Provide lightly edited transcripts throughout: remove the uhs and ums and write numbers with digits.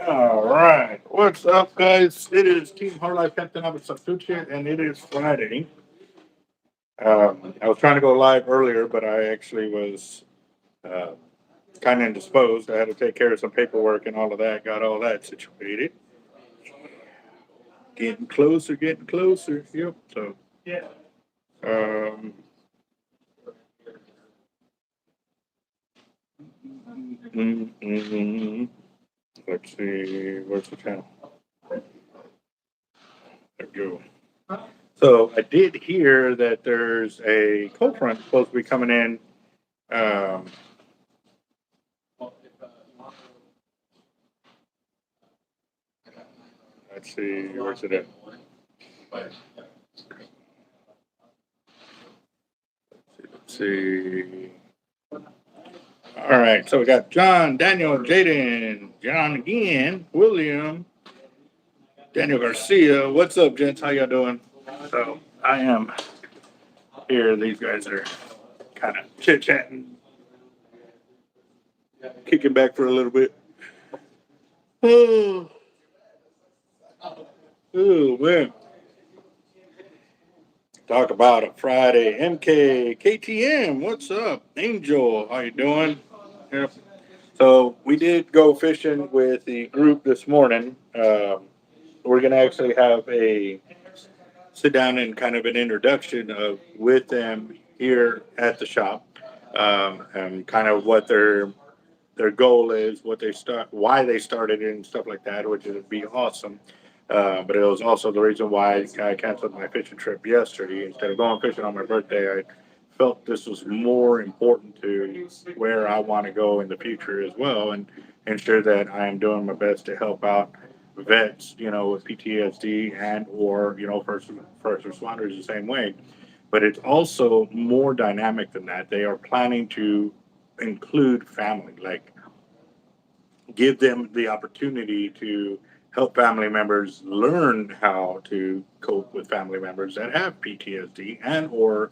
All right. What's up, guys? It is Team Hard Life Captain Avet here, and it is Friday. I was trying to go live earlier, but I actually was uh, kind of indisposed. I had to take care of some paperwork and all of that, got all that situated. Getting closer, getting closer. Yep. So, um, let's see. Where's the channel? There we go. So I did hear that there's a cold front supposed to be coming in. Um, let's see, where's it at? Let's see. All right, so we got John, Daniel, Jaden, John again, William, Daniel Garcia. What's up, gents? How y'all doing? So I am here. These guys are kind of chit chatting, kicking back for a little bit. Oh, oh man. Talk about a Friday. MK, KTM, what's up? Angel, how you doing? Yep. So we did go fishing with the group this morning. We're going to actually have a sit down and kind of an introduction of with them here at the shop, and kind of what their goal is, what they start, why they started it, and stuff like that, which would be awesome. But it was also the reason why I canceled my fishing trip yesterday. Instead of going fishing on my birthday, I felt this was more important to where I want to go in the future as well, and ensure that I am doing my best to help out vets, with PTSD and or first responders the same way. But it's also more dynamic than that. They are planning to include family, like give them the opportunity to help family members learn how to cope with family members that have PTSD and or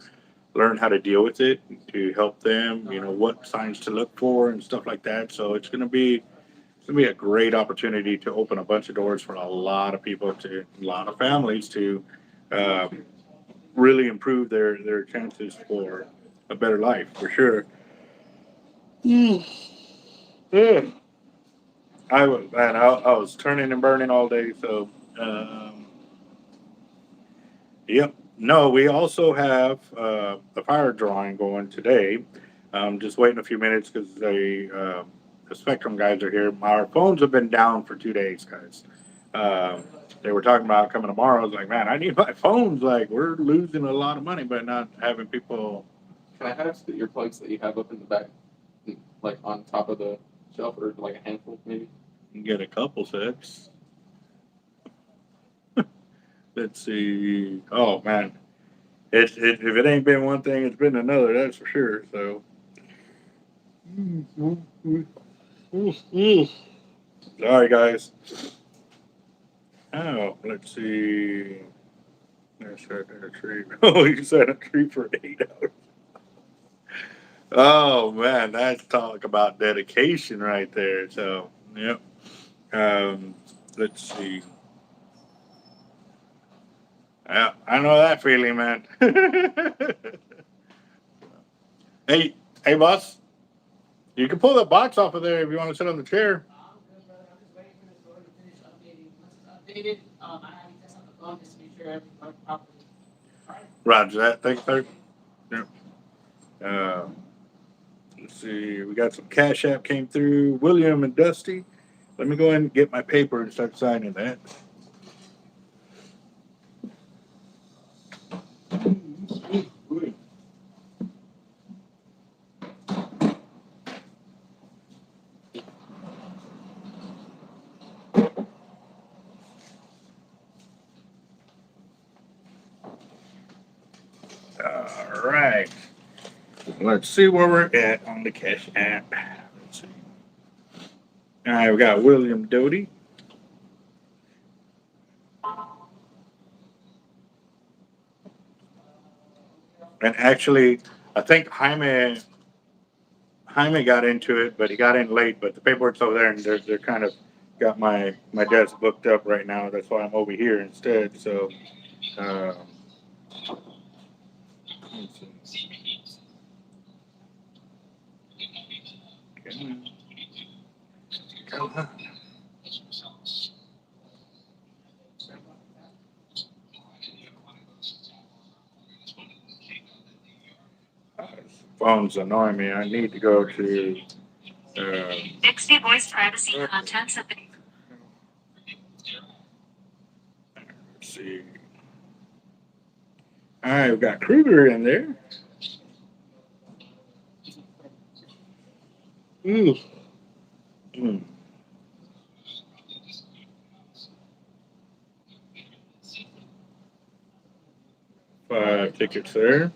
learn how to deal with it, to help them, what signs to look for and stuff like that. So it's gonna be a great opportunity to open a bunch of doors for a lot of people, to a lot of families to um, really improve their chances for a better life for sure. Mm. Yeah. I was turning and burning all day. So, yep. No, we also have the fire drawing going today. Just waiting a few minutes because the Spectrum guys are here. Our phones have been down for 2 days, guys. Um, they were talking about coming tomorrow. I was like, man, I need my phones. Like, we're losing a lot of money by not having people. Can I have the earplugs that you have up in the back, like on top of the shelf, or like a handful, maybe? Get a couple sets. Let's see. Oh man, if it ain't been one thing, it's been another. That's for sure. So, sorry guys. Oh, let's see. There's a tree. Oh, you said a tree for 8 hours. Oh man, that's talk about dedication right there. So, yep. Um, let's see. Yeah, I know that feeling, man. Hey, hey, boss. You can pull that box off of there if you want to sit on the chair. Roger that. Thanks, sir. Yep. Uh, let's see. We got some Cash App came through. William and Dusty. Let me go ahead and get my paper and start signing that. All right. Let's see where we're at on the Cash App. Let's see. All right, we got William Doty. And actually, I think Jaime got into it, but he got in late. But the paperwork's over there, and they're kind of got my desk booked up right now. That's why I'm over here instead. So, um, let's see. Come on. Phone's annoying me. I need to go to. Bixby voice privacy contents of the. Let's see. All right, we've got Kruger in there. Ooh. Mm. 5 tickets there.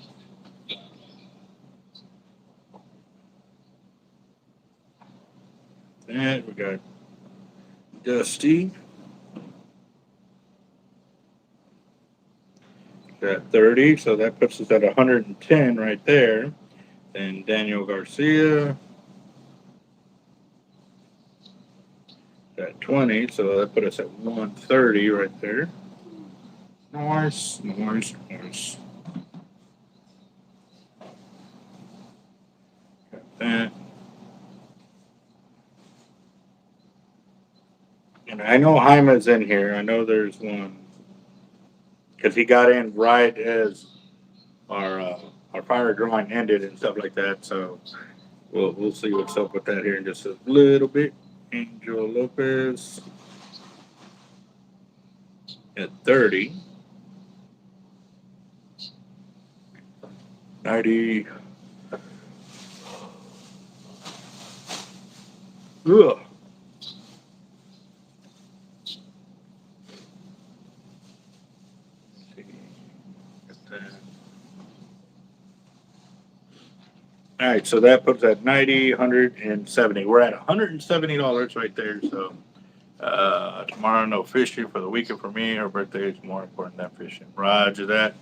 And we got Dusty. Got 30, so that puts us at 110 right there. Then Daniel Garcia got 20, so that put us at 130 right there. Nice. Got that. And I know Jaime's in here. I know there's one. Because he got in right as our fire drawing ended and stuff like that. So we'll see what's up with that here in just a little bit. Angel Lopez at 30. 90. Ugh. All right, so that puts at 90, 170. We're at $170 right there. So tomorrow, no fishing for the weekend for me. Her birthday is more important than fishing. Roger that.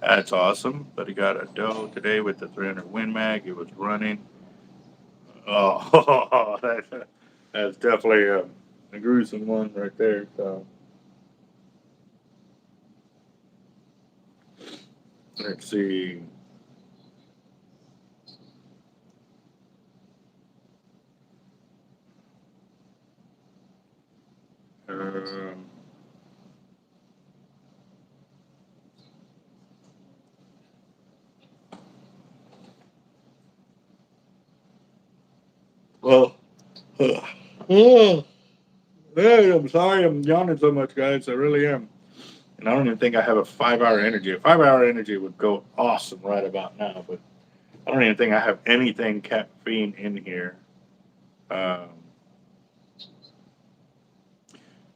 That's awesome. But he got a doe today with the 300 Win Mag. It was running. Oh, that's definitely a gruesome one right there. So let's see. Um, well, oh, hey, I'm sorry I'm yawning so much, guys. I really am. And I don't even think I have a 5 hour energy. A 5 hour energy would go awesome right about now, but I don't even think I have anything caffeine in here. Um,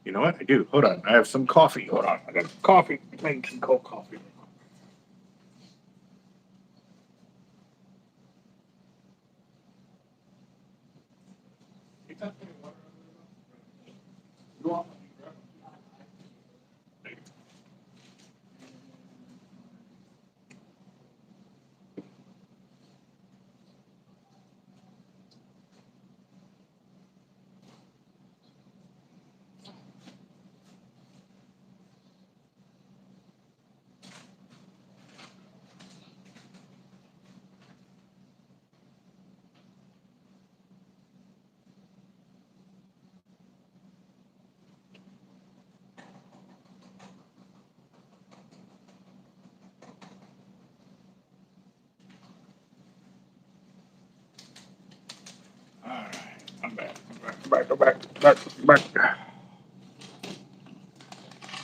you know what? I do. Hold on. I have some coffee. Hold on. I got coffee. Make some cold coffee. You want? All right. I'm back. Back.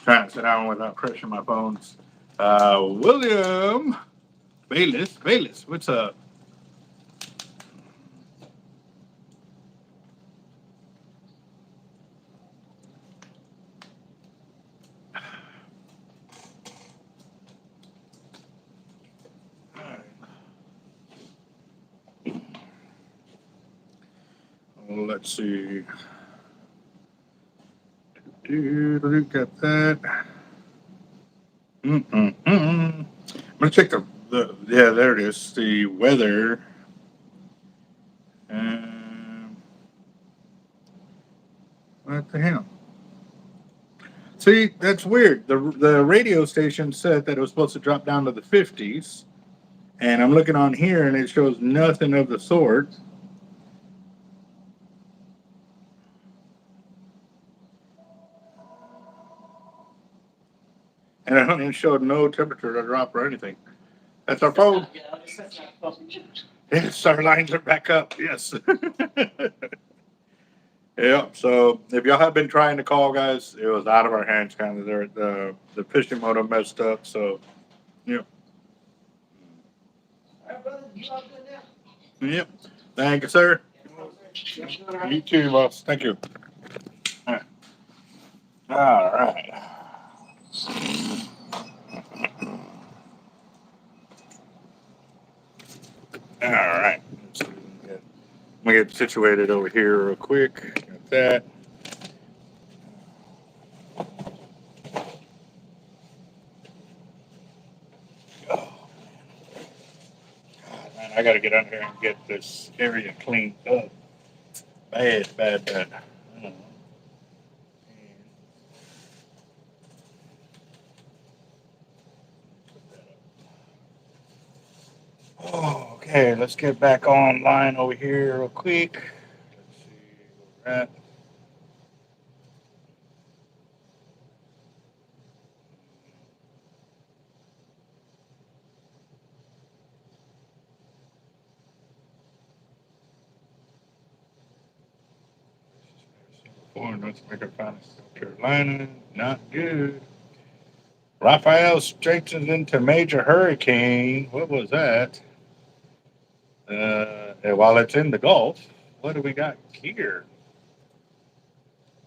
Trying to sit down without crushing my bones. William Bayless, what's up? All right. Well, let's see. Look at that. I'm gonna check the yeah, there it is. The weather. Um, What the hell? See, that's weird. The radio station said that it was supposed to drop down to the 50s, and I'm looking on here and it shows nothing of the sort. And it showed no temperature drop or anything. That's our phone. Yes, our lines are back up. Yes. Yeah. So if y'all have been trying to call, guys, it was out of our hands. Kind of the fishing modem messed up. So yeah. Yep. Thank you, sir. You too, boss. Thank you. All right. All right. So I'm gonna get situated over here real quick. Got that. Oh, man, I gotta get under here and get this area cleaned up. Bad. Oh. Oh, okay, let's get back online over here real quick. Let's see where we're at. North America, South Carolina, not good. Raphael strengthens into major hurricane. What was that? While it's in the Gulf, what do we got here?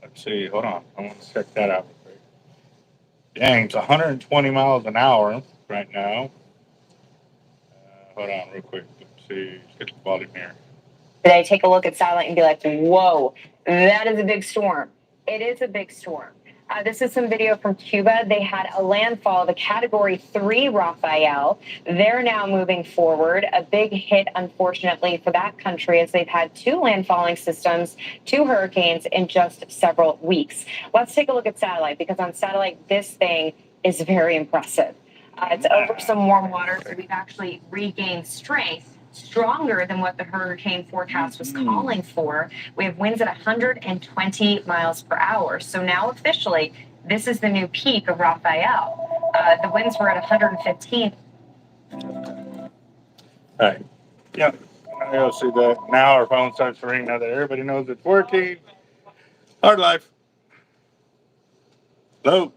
Let's see. Hold on. I want to check that out real quick. Dang, it's 120 miles an hour right now. Hold on real quick. Let's see. Let's get the volume here. Today, take a look at satellite and be like, whoa, that is a big storm. It is a big storm. This is some video from Cuba. They had a landfall of a Category 3 Raphael. They're now moving forward. A big hit, unfortunately, for that country, as they've had 2 landfalling systems, 2 hurricanes in just several weeks. Let's take a look at satellite, because on satellite, this thing is very impressive. It's over some warm water, so we've actually regained strength, stronger than what the hurricane forecast was calling for. We have winds at 120 miles per hour. So now officially, this is the new peak of Raphael. The winds were at 115. All right. Yep. I'll see that. Now our phone starts to ring now that everybody knows it's working. Hard life. Hello.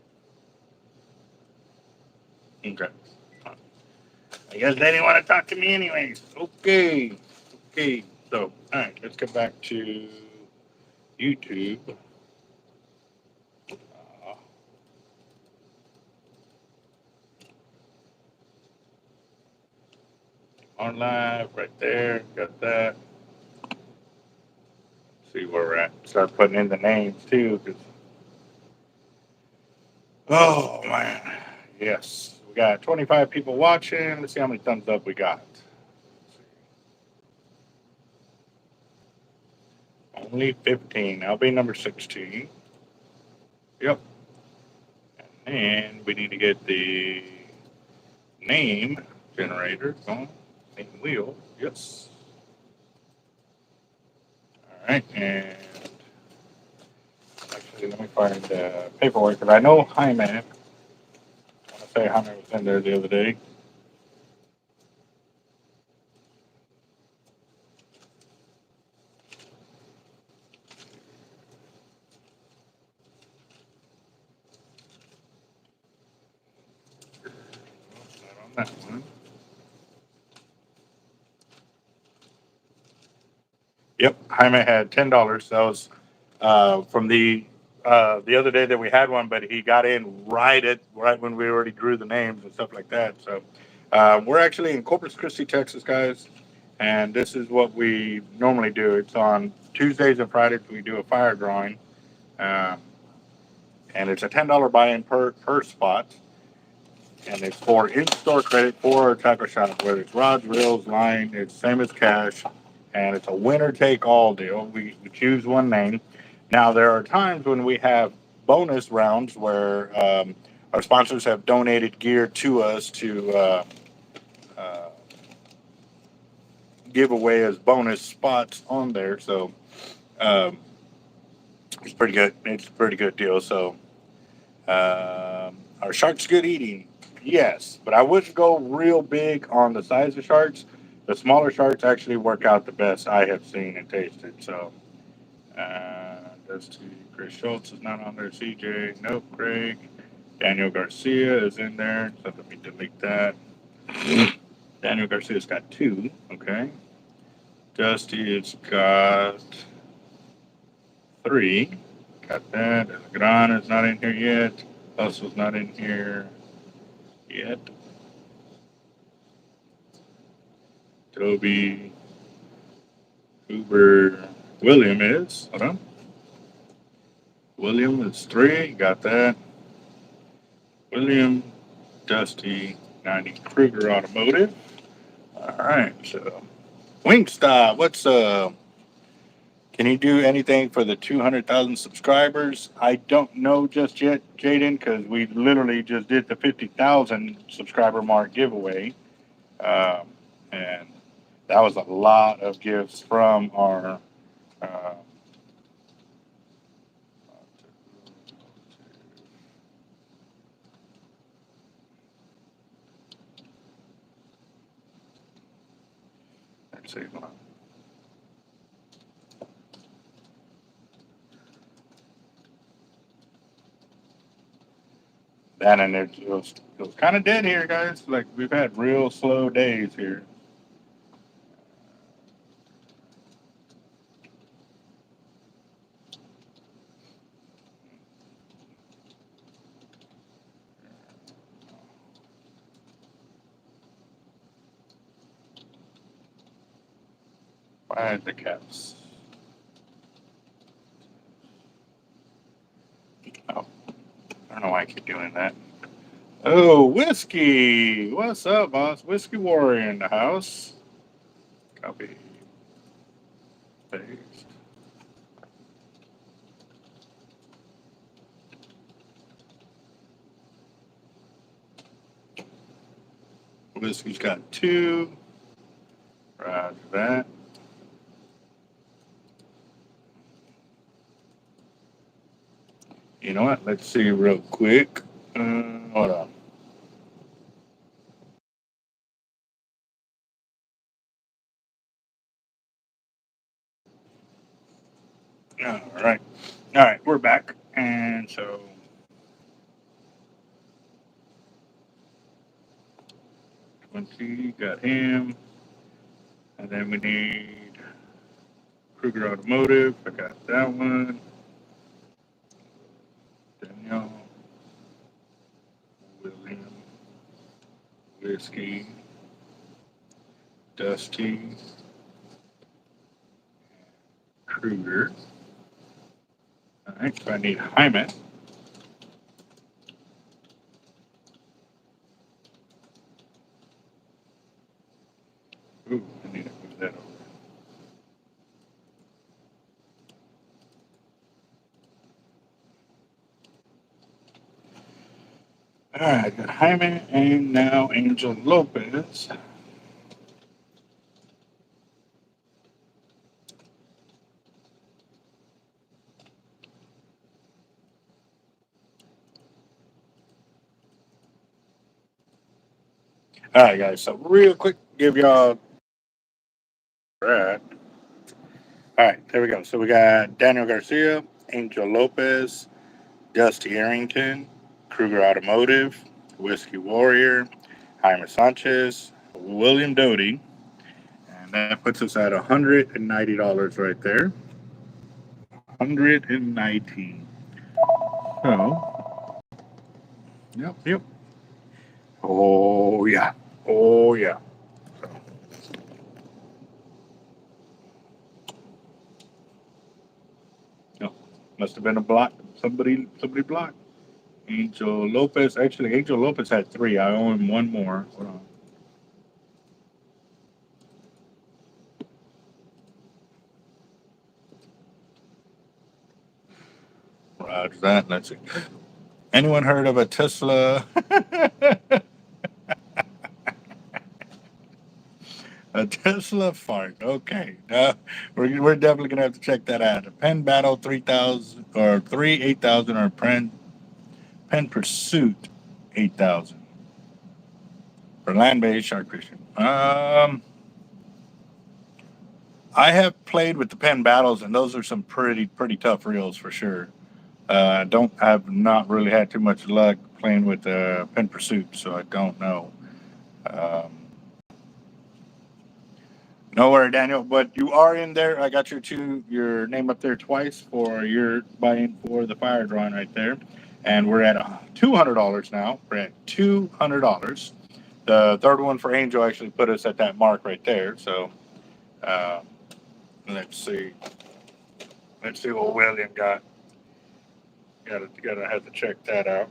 Okay. I guess they didn't want to talk to me anyways. Okay. So, all right, let's get back to YouTube. On live right there. Got that. Let's see where we're at. Start putting in the names too. Oh, man. Yes. We got 25 people watching. Let's see how many thumbs up we got. Only 15. I'll be number 16. Yep. And we need to get the name generator going. Name wheel. Yes. All right. And actually, let me find the paperwork, because I know Jaime. I want to say Jaime was in there the other day. Not on that one. Yep, Jaime had $10. That was from the other day that we had one, but he got in right when we already drew the names and stuff like that. So we're actually in Corpus Christi, Texas, guys, and this is what we normally do. It's on Tuesdays and Fridays. We do a fire drawing, and it's a $10 buy-in per spot, and it's for in-store credit for our tackle shop, whether it's rods, reels, line. It's same as cash. And it's a winner-take-all deal. We choose one name. Now, there are times when we have bonus rounds where our sponsors have donated gear to us to give away as bonus spots on there. So um, it's pretty good. It's a pretty good deal. So are sharks good eating? Yes, but I wouldn't go real big on the size of sharks. The smaller sharks actually work out the best I have seen and tasted. So let's see. Chris Schultz is not on there. CJ, nope. Craig. Daniel Garcia is in there. So let me delete that. Daniel Garcia's got 2. Okay. Dusty has got 3. Got that. Gran is not in here yet. Hustle's not in here yet. Toby, Uber, William is. Hold on. William is 3. Got that. William, Dusty, 90 Kruger Automotive. All right. So, Wingstop, what's Can you do anything for the 200,000 subscribers? I don't know just yet, Jaden, because we literally just did the 50,000 subscriber mark giveaway. And that was a lot of gifts from our. Uh, let's see. Hold on. That and it was kind of dead here, guys. Like we've had real slow days here. Why the caps? Oh, I don't know why I keep doing that. Oh, Whiskey. What's up, boss? Whiskey Warrior in the house. Copy. Paste. Whiskey's got 2. Roger that. You know what? Let's see real quick. Hold on. All right. All right. We're back. And so 20 got him. And then we need Kruger Automotive. I got that one. Danielle. William. Whiskey. Dusty. Kruger. All right. So I need Hyman. Ooh, I need to move that over. All right, got Hyman and now Angel Lopez. All right, guys. So real quick, give y'all. Right. All right, there we go. So we got Daniel Garcia, Angel Lopez, Dusty Arrington, Kruger Automotive, Whiskey Warrior, Jaime Sanchez, William Doty, and that puts us at $190 right there. 190. So, yep. Oh yeah, oh yeah. No, must have been a block. Somebody blocked. Angel Lopez. Actually, Angel Lopez had 3. I owe him 1 more. Hold on. That. Let's see. Anyone heard of a Tesla? A Tesla fart. Okay. We're definitely going to have to check that out. A Pen Battle 3000 or 8000 or Pen Pursuit 8000 for land-based shark fishing. I have played with the Pen Battles, and those are some pretty tough reels for sure. I've not really had too much luck playing with Pen Pursuit, so I don't know. Nowhere, Daniel, but you are in there. I got your name up there twice for your buy-in for the fire drawing right there, and we're at $200 now. We're at $200. The third one for Angel actually put us at that mark right there. So let's see. Let's see what William got. Gotta have to check that out.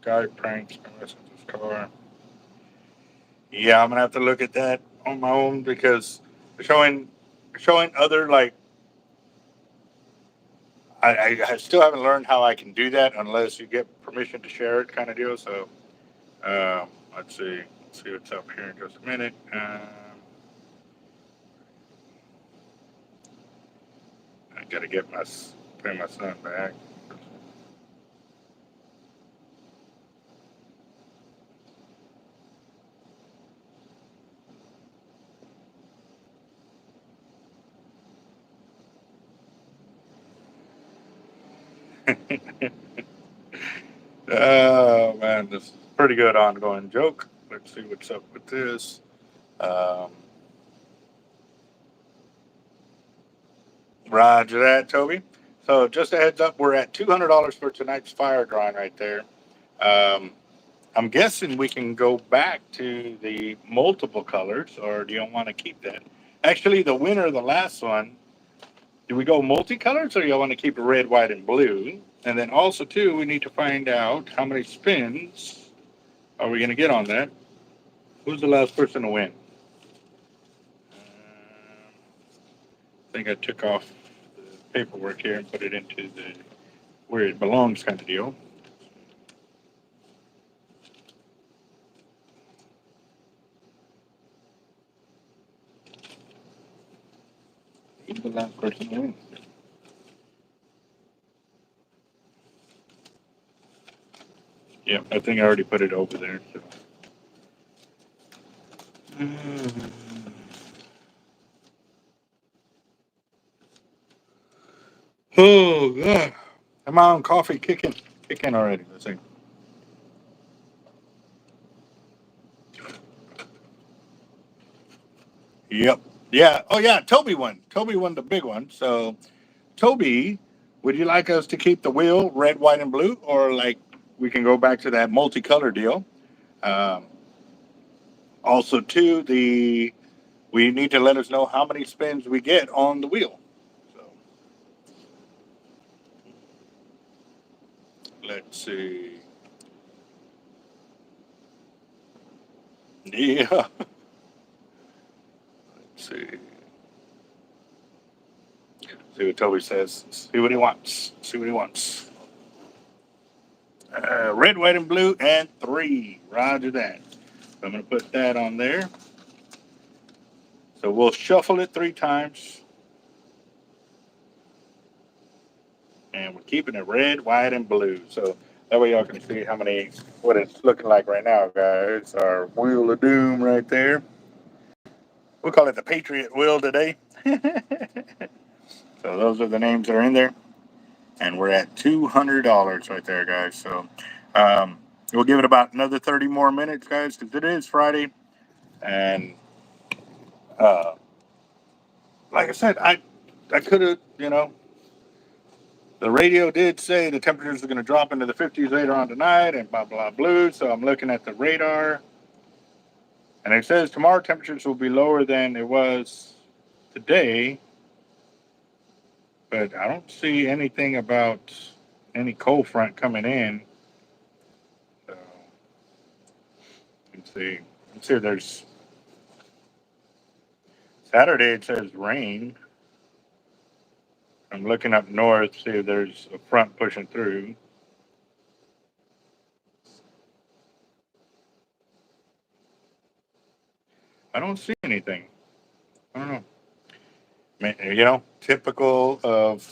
Guy pranks messing his car. Yeah, I'm gonna have to look at that on my own because showing other like I still haven't learned how I can do that unless you get permission to share it kind of deal. So let's see what's up here in just a minute. I gotta pay my son back. Oh man, this is a pretty good ongoing joke. Let's see what's up with this. Roger that, Toby. So just a heads up, we're at $200 for tonight's fire drawing right there. I'm guessing we can go back to the multiple colors, or do you want to keep that? Actually, the winner of the last one, do we go multicolors, or do you want to keep it red, white, and blue? And then also, too, we need to find out how many spins are we going to get on that. Who's the last person to win? I think I took off the paperwork here and put it into the where it belongs kind of deal. Who's the last person to win? Yeah, I think I already put it over there. So. Oh God! Come on, coffee kicking already. Let's see. Yep. Yeah. Oh yeah. Toby won. Toby won the big one. So, Toby, would you like us to keep the wheel red, white, and blue, or like we can go back to that multicolor deal? Um, Also, too, we need to let us know how many spins we get on the wheel. So let's see. Yeah. Let's see. See what Toby says. See what he wants. See what he wants. Red, white, and blue, and 3. Roger that. So I'm going to put that on there. So we'll shuffle it 3 times. And we're keeping it red, white, and blue. So that way y'all can see what it's looking like right now, guys. Our wheel of doom right there. We'll call it the Patriot wheel today. So those are the names that are in there. And we're at $200 right there, guys. So we'll give it about another 30 more minutes, guys, because it is Friday. And like I said, I could have, the radio did say the temperatures are going to drop into the 50s later on tonight and blah, blah, blue. So I'm looking at the radar. And it says tomorrow temperatures will be lower than it was today. But I don't see anything about any cold front coming in. So let's see. Let's see if there's Saturday. It says rain. I'm looking up north, see if there's a front pushing through. I don't see anything. I don't know. You know, typical of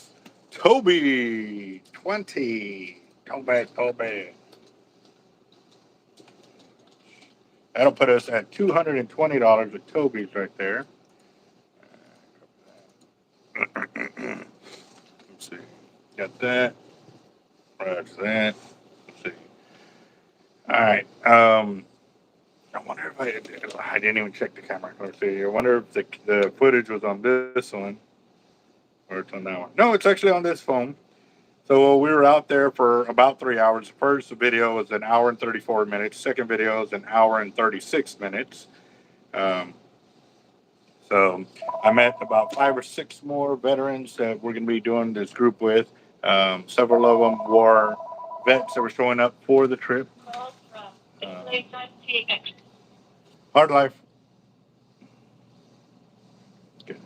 Toby 20. Toby. That'll put us at $220 with Toby's right there. Let's see. Got that. That's that. Let's see. All right. I wonder if I didn't even check the camera. Let's see. I wonder if the footage was on this one or it's on that one. No, it's actually on this phone. So we were out there for about 3 hours. The first video was an hour and 34 minutes. Second video is an hour and 36 minutes. So I met about 5 or 6 more veterans that we're going to be doing this group with. Several of them were vets that were showing up for the trip. Hard life. Okay.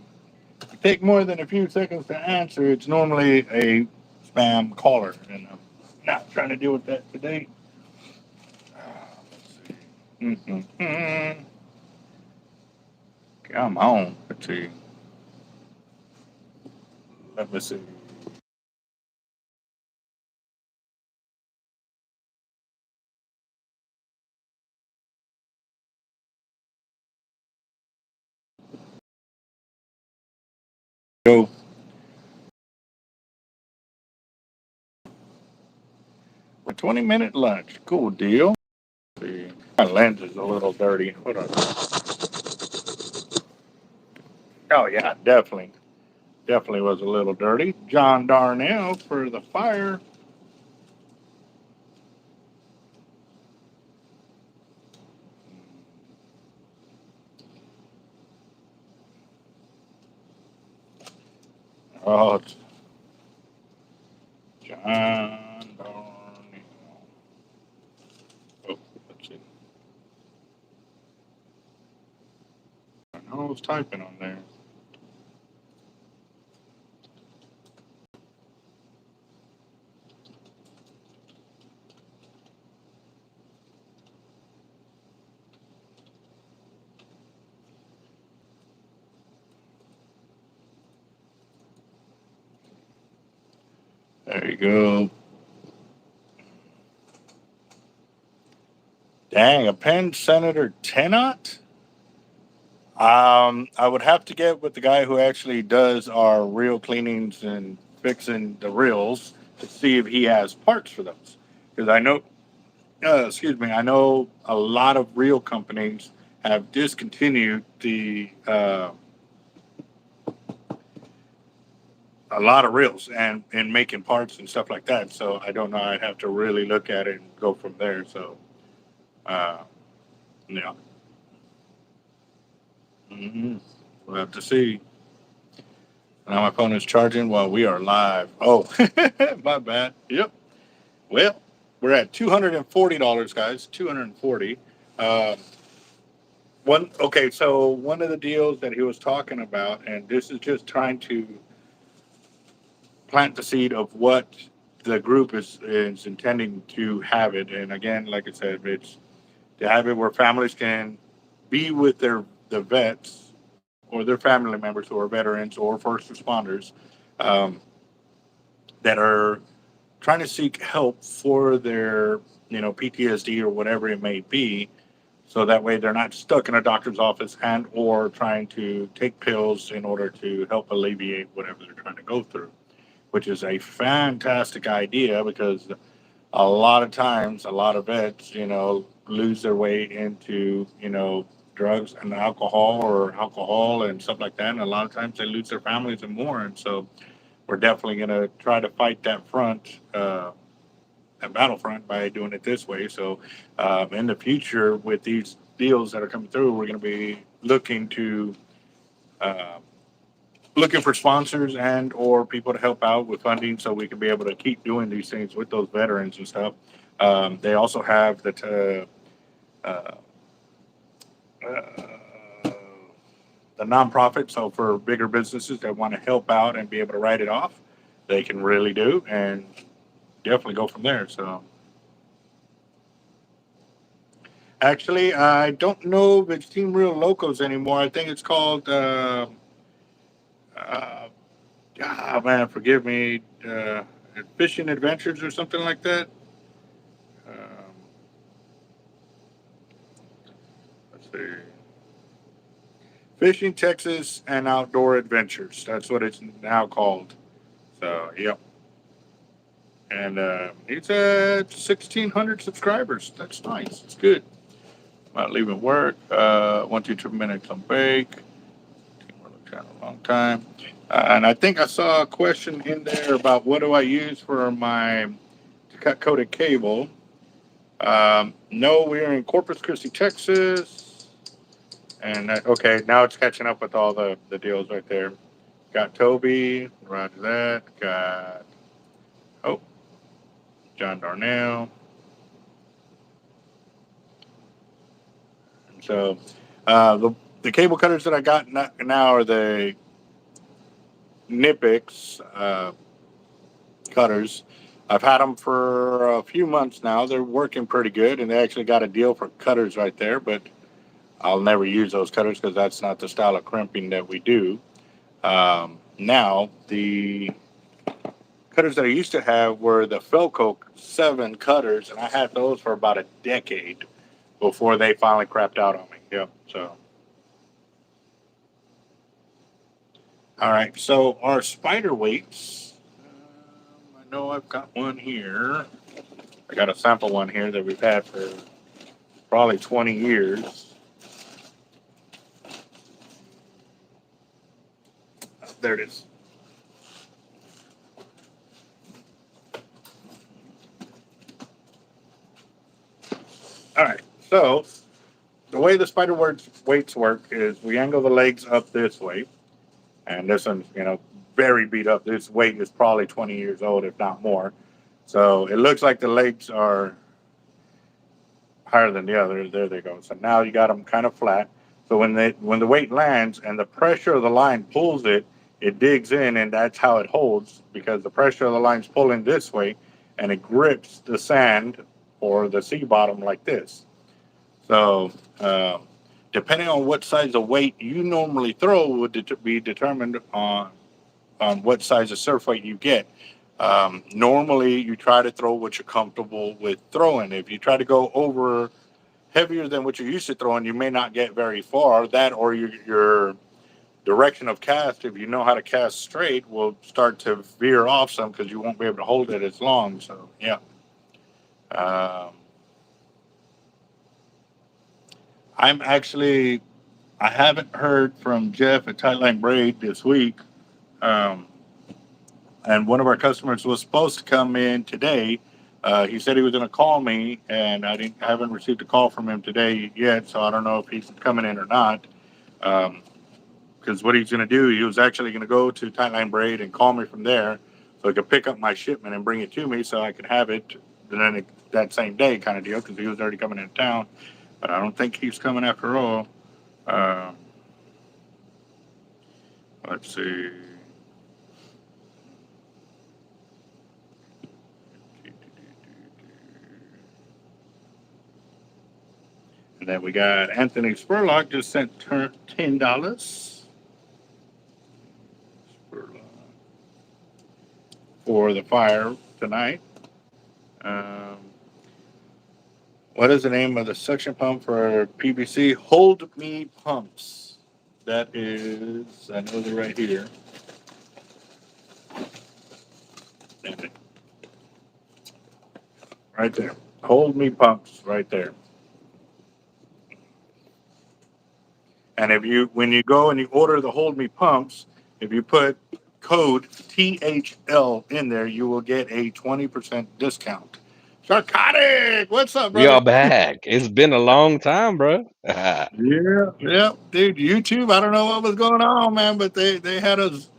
If it take more than a few seconds to answer, it's normally a spam caller, and I'm not trying to deal with that today. Let's see. Mm-hmm. Come on. Let's see. Let me see. Go. A 20-minute lunch. Cool deal. Let's see. My lens is a little dirty. Hold on. Oh, yeah, definitely. Definitely was a little dirty. John Darnell for the fire. Oh, it's John Darnell. Oh, let's see. I was typing on there. There you go. Dang, a Penn Senator Tenot? I would have to get with the guy who actually does our reel cleanings and fixing the reels to see if he has parts for those. Because I know, I know a lot of reel companies have discontinued a lot of reels and making parts and stuff like that. So I don't know. I'd have to really look at it and go from there. So, yeah. We'll have to see. Now my phone is charging while we are live. Oh, my bad. Yep. Well, we're at $240, guys. 240. So one of the deals that he was talking about, and this is just trying to plant the seed of what the group is intending to have it. And again, like I said, it's to have it where families can be with the vets or their family members who are veterans or first responders that are trying to seek help for their PTSD or whatever it may be, so that way they're not stuck in a doctor's office and or trying to take pills in order to help alleviate whatever they're trying to go through, which is a fantastic idea because a lot of times a lot of vets lose their way into drugs and alcohol and stuff like that, and a lot of times they lose their families and more. And so we're definitely going to try to fight that battlefront by doing it this way. So in the future, with these deals that are coming through, we're going to be looking for sponsors and or people to help out with funding so we can be able to keep doing these things with those veterans and stuff. They also have the nonprofit, so for bigger businesses that want to help out and be able to write it off, they can really do, and definitely go from there. So, actually, I don't know if it's Team Real Locos anymore. I think it's called. Uh, man, forgive me. Fishing Adventures or something like that. Um, let's see. Fishing Texas and Outdoor Adventures. That's what it's now called. So, yep. And he's at 1,600 subscribers. That's nice. It's good. Not leaving work. 1 to 2 minutes on bake. A long time. And I think I saw a question in there about what do I use for my cut coated cable. No, we're in Corpus Christi, Texas. And okay, now it's catching up with all the deals right there. Got Toby, roger that. Got John Darnell. And so the cable cutters that I got now are the Nipix cutters. I've had them for a few months now. They're working pretty good, and they actually got a deal for cutters right there. But I'll never use those cutters because that's not the style of crimping that we do. Now the cutters that I used to have were the Felco 7 cutters, and I had those for about a decade before they finally crapped out on me. Yep. So, all right. So our spider weights. I know I've got one here. I got a sample one here that we've had for probably 20 years. There it is. All right. So the way the spider weights work is we angle the legs up this way. And this one's, very beat up. This weight is probably 20 years old, if not more. So it looks like the legs are higher than the other. There they go. So now you got them kind of flat. So when the weight lands and the pressure of the line pulls it, it digs in, and that's how it holds because the pressure of the line's pulling this way, and it grips the sand or the sea bottom like this. So depending on what size of weight you normally throw would be determined on what size of surf weight you get. Normally, you try to throw what you're comfortable with throwing. If you try to go over heavier than what you're used to throwing, you may not get very far. That or your direction of cast, if you know how to cast straight, will start to veer off some because you won't be able to hold it as long. So, yeah. I haven't heard from Jeff at Tightline Braid this week. And one of our customers was supposed to come in today. He said he was going to call me, and I haven't received a call from him today yet, so I don't know if he's coming in or not. Because what he's going to do, he was actually going to go to Tightline Braid and call me from there, so he could pick up my shipment and bring it to me, so I could have it that same day, kind of deal. Because he was already coming into town, but I don't think he's coming after all. Let's see. And then we got Anthony Spurlock just sent $10 for the fire tonight. What is the name of the suction pump for PVC? Hold Me Pumps. That is, I know they're right here. Right there. Hold Me Pumps, right there. And when you go and you order the Hold Me Pumps, if you put code THL in there, you will get a 20% discount. Shark.Eric, what's up, We are brother? back. It's been a long time, bro. Yeah, dude. YouTube, I don't know what was going on, man, but they had us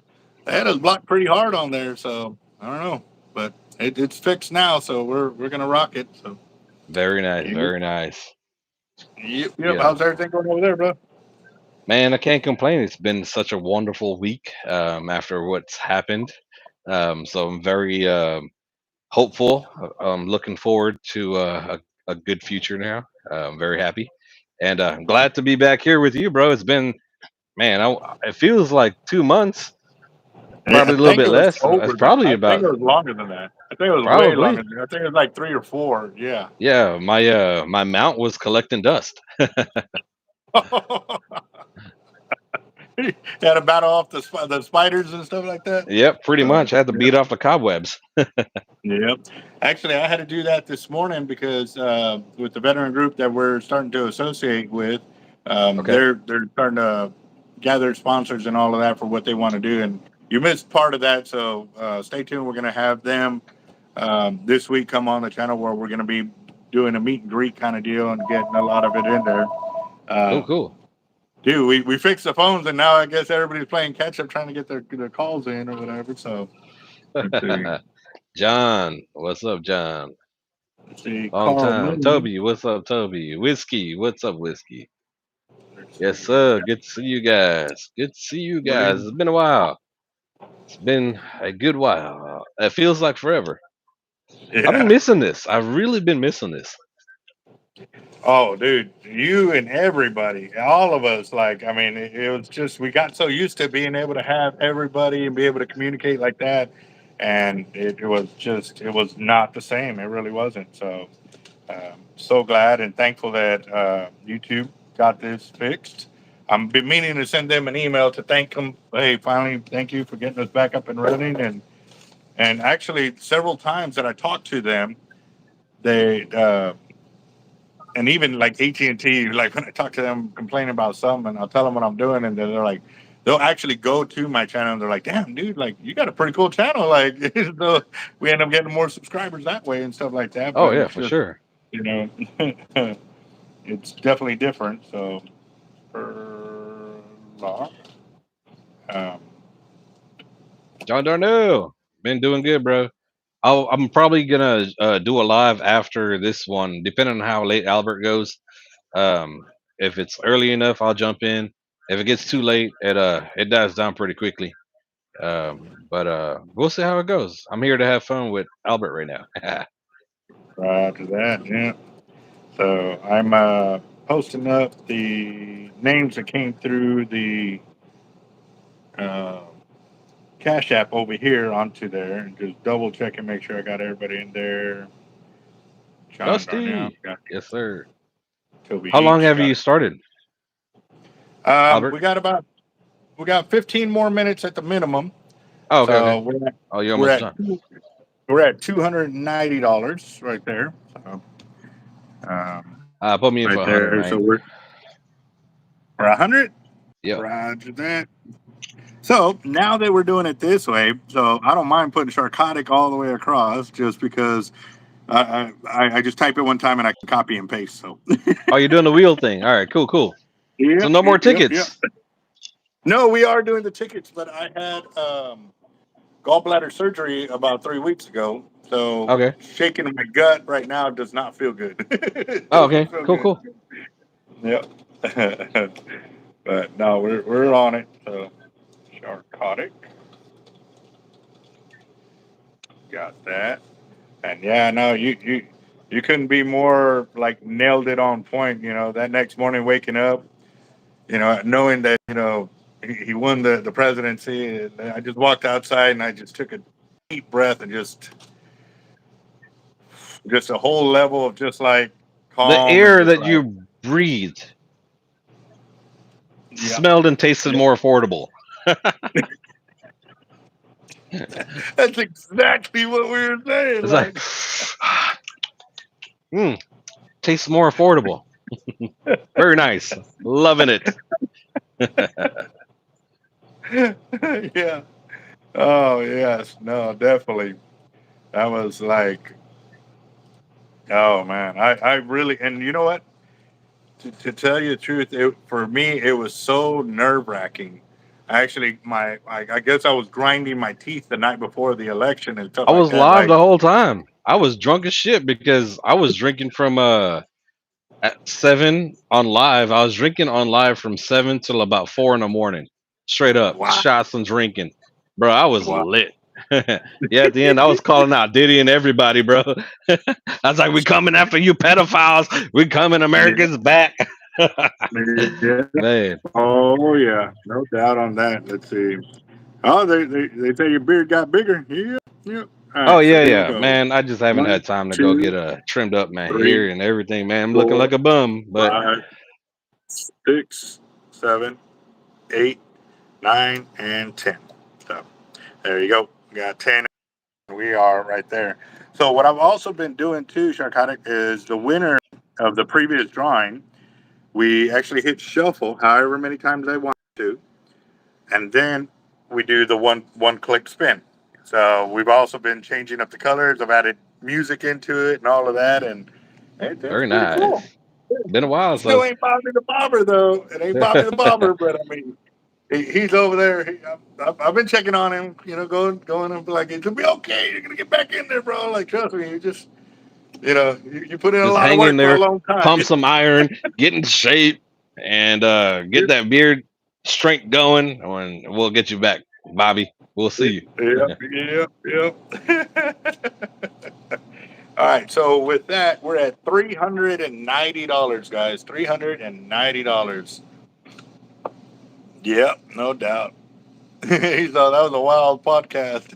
blocked pretty hard on there. So I don't know, but it's fixed now, so we're gonna rock it. So Very nice, yep, very nice. yep. Yeah, How's everything going over there, bro? man, I can't complain. It's been such a wonderful week after what's happened. So I'm very hopeful. I'm looking forward to a good future now. I'm very happy, and I'm glad to be back here with you, bro. It's been, man, it feels like 2 months, Yeah, probably I a little think bit it was less. It's over that. probably I think about, it was longer than that. I think it was way longer probably, than that. I think it was like 3 or 4. Yeah. yeah. My mount was collecting dust. You had to battle off the spiders and stuff like that. Yep, pretty much. I had to Yeah. beat off the cobwebs. Yep. Actually, I had to do that this morning because with the veteran group that we're starting to associate with, Okay. they're starting to gather sponsors and all of that for what they want to do. And you missed part of that, so stay tuned. We're going to have them this week come on the channel where we're going to be doing a meet and greet kind of deal and getting a lot of it in there. Cool, Uh, cool. Dude, we fixed the phones and now I guess everybody's playing catch up trying to get their calls in or whatever. So let's see. John, what's up, John? Let's see. Long Carl time. Moon. Toby, what's up, Toby? Whiskey, what's up, Whiskey? Let's Yes, see. sir. Good to see you guys. Good to see you guys. It's been a while. It's been a good while. It feels like forever. I've been Yeah. missing this. I've really been missing this. Oh, dude, you and everybody, all of us, like, I mean, it was just, we got so used to being able to have everybody and be able to communicate like that. And it was just, it was not the same. It really wasn't. So, so glad and thankful that YouTube got this fixed. I've been meaning to send them an email to thank them. Hey, finally, thank you for getting us back up and running. And actually, several times that I talked to them, they, and even like AT&T, like when I talk to them complaining about something, and I'll tell them what I'm doing, and then they're like, they'll actually go to my channel and they're like, "Damn, dude, like you got a pretty cool channel." Like, so we end up getting more subscribers that way and stuff like that. Oh But yeah, it's for just, sure. you know, it's definitely different. So, for um, John Darnell, been doing good, bro. I'm probably gonna do a live after this one, depending on how late Albert goes. Um, if it's early enough, I'll jump in. If it gets too late, it dies down pretty quickly. But we'll see how it goes. I'm here to have fun with Albert right now. prior to that, yeah. So I'm posting up the names that came through the uh, Cash App over here onto there and just double check and make sure I got everybody in there. John Darnell, Dusty, got yes sir. Toby How long H. have Got you started, Albert? we got 15 more minutes at the minimum. Oh, okay, okay. So Oh, you're we're almost at done. we're at $290 right there. So, Put me in for right 100, there. So man. we're 100. Yep. Roger that. So now that we're doing it this way, so I don't mind putting Sharkotic all the way across, just because I just type it one time and I can copy and paste. So Oh, you're doing the wheel thing. All right, cool, cool. So yep, no more yep. tickets. No, we are doing the tickets, but I had gallbladder surgery about 3 weeks ago, so Okay. shaking my gut right now does not feel good. It Oh, doesn't okay. feel Cool, good. cool. Yep. But no, we're on it. So Sharkotic, got that. And yeah, no, you couldn't be more like nailed it on point. You know, that next morning waking up, you know, knowing that he won the presidency. And I just walked outside and I just took a deep breath and just a whole level of just like The calm and air just that like you breathed yeah, smelled and tasted yeah. more affordable. That's exactly what we were saying. It's like, Like tastes more affordable. Very nice. Loving it. yeah. Oh yes, no, definitely. That was like, oh man, I really, and you know what? To tell you the truth, for me, it was so nerve wracking. Actually, I guess I was grinding my teeth the night before the election and stuff I like was that. live Like, the whole time. I was drunk as shit because I was drinking from at 7 on live. I was drinking on live from 7 till about 4 in the morning. Straight up. wow, Shots and drinking. Bro, I was wow. lit. Yeah, at the end, I was calling out Diddy and everybody, bro. I was like, "We coming after you, pedophiles. We coming. America's back." Yeah. Man. Oh yeah, no doubt on that. Let's see. Oh, they say your beard got bigger. Yeah, yeah. All Oh right, so yeah, here we yeah, go. man. I just haven't One, had time to go two, get trimmed up my three, hair and everything, man. I'm looking like four, a bum, but 5, 6, 7, 8, 9, and 10. So there you go. We got 10. We are right there. So what I've also been doing too, Sharkotic, is the winner of the previous drawing. We actually hit shuffle however many times I want to, and then we do the one click spin. So we've also been changing up the colors. I've added music into it and all of that, and it's very pretty nice. cool. Been a while, Still so ain't Bobby the Bobber though. It ain't Bobby the Bobber, but I mean, he's over there. I've been checking on him. You know, going and be like, it'll be okay. You're gonna get back in there, bro. Like, trust me. You just, you put in a just lot of hang in work for a there, long time. pump some iron, get in shape, and get that beard strength going, and we'll get you back, Bobby. We'll see you. Yep. All right, so with that, we're at $390, guys. $390. Yep, no doubt. He thought that was a wild podcast.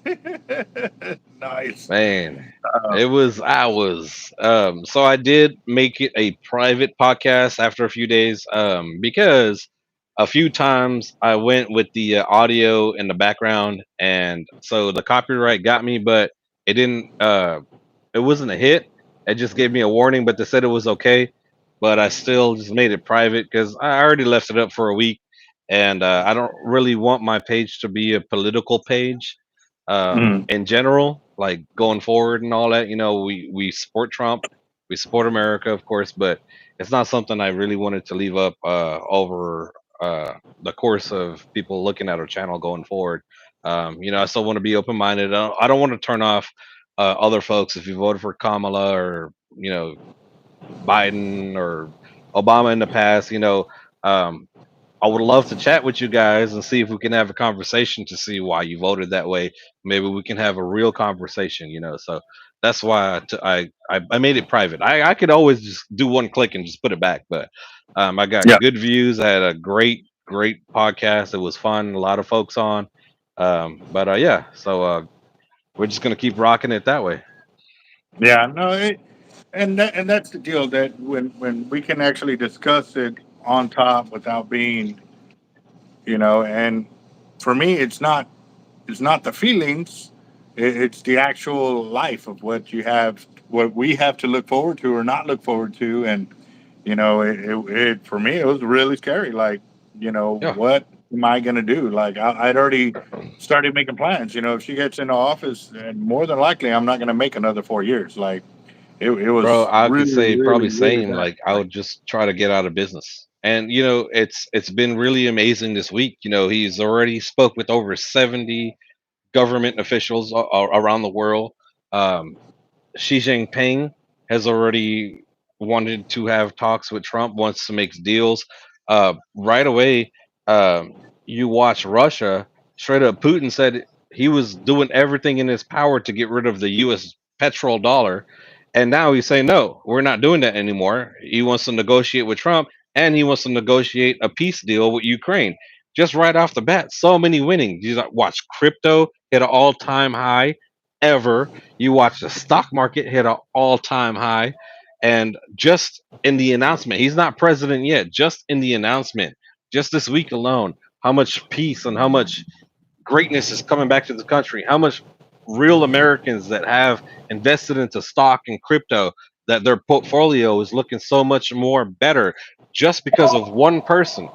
Nice. Man, Uh, it was I was so I did make it a private podcast after a few days because a few times I went with the audio in the background, and so the copyright got me, but it didn't it wasn't a hit. It just gave me a warning, but they said it was okay. But I still just made it private because I already left it up for a week, and I don't really want my page to be a political page mm, in general, like going forward and all that. We support Trump, we support America, of course, but it's not something I really wanted to leave up over the course of people looking at our channel going forward. I still want to be open minded. I don't want to turn off other folks if you voted for Kamala or Biden or Obama in the past. Um, I would love to chat with you guys and see if we can have a conversation to see why you voted that way. Maybe we can have a real conversation. So that's why I made it private. I could always just do one click and just put it back, but I got yeah, good views. I had a great podcast. It was fun. A lot of folks on. But yeah, so we're just gonna keep rocking it that way. yeah. No, and that's the deal. That when we can actually discuss it on top without being, and for me, it's not the feelings, it's the actual life of what we have to look forward to or not look forward to. And for me, it was really scary. Like, Yeah. what am I going to do? Like, I'd already started making plans. If she gets into office, and more than likely I'm not going to make another 4 years. Like, it Bro, was I could really, say probably really, really same. bad. Like I would just try to get out of business. And it's been really amazing this week. He's already spoke with over 70 government officials around the world. Um, Xi Jinping has already wanted to have talks with Trump, wants to make deals. Right away, you watch Russia, straight up, Putin said he was doing everything in his power to get rid of the US petrol dollar. And now he's saying, no, we're not doing that anymore. He wants to negotiate with Trump, and he wants to negotiate a peace deal with Ukraine. Just right off the bat, so many winning. You watch crypto hit an all time high ever. You watch the stock market hit an all-time high, and just in the announcement, he's not president yet. Just in the announcement, just this week alone, how much peace and how much greatness is coming back to the country. How much real Americans that have invested into stock and crypto that their portfolio is looking so much more better just because of one person.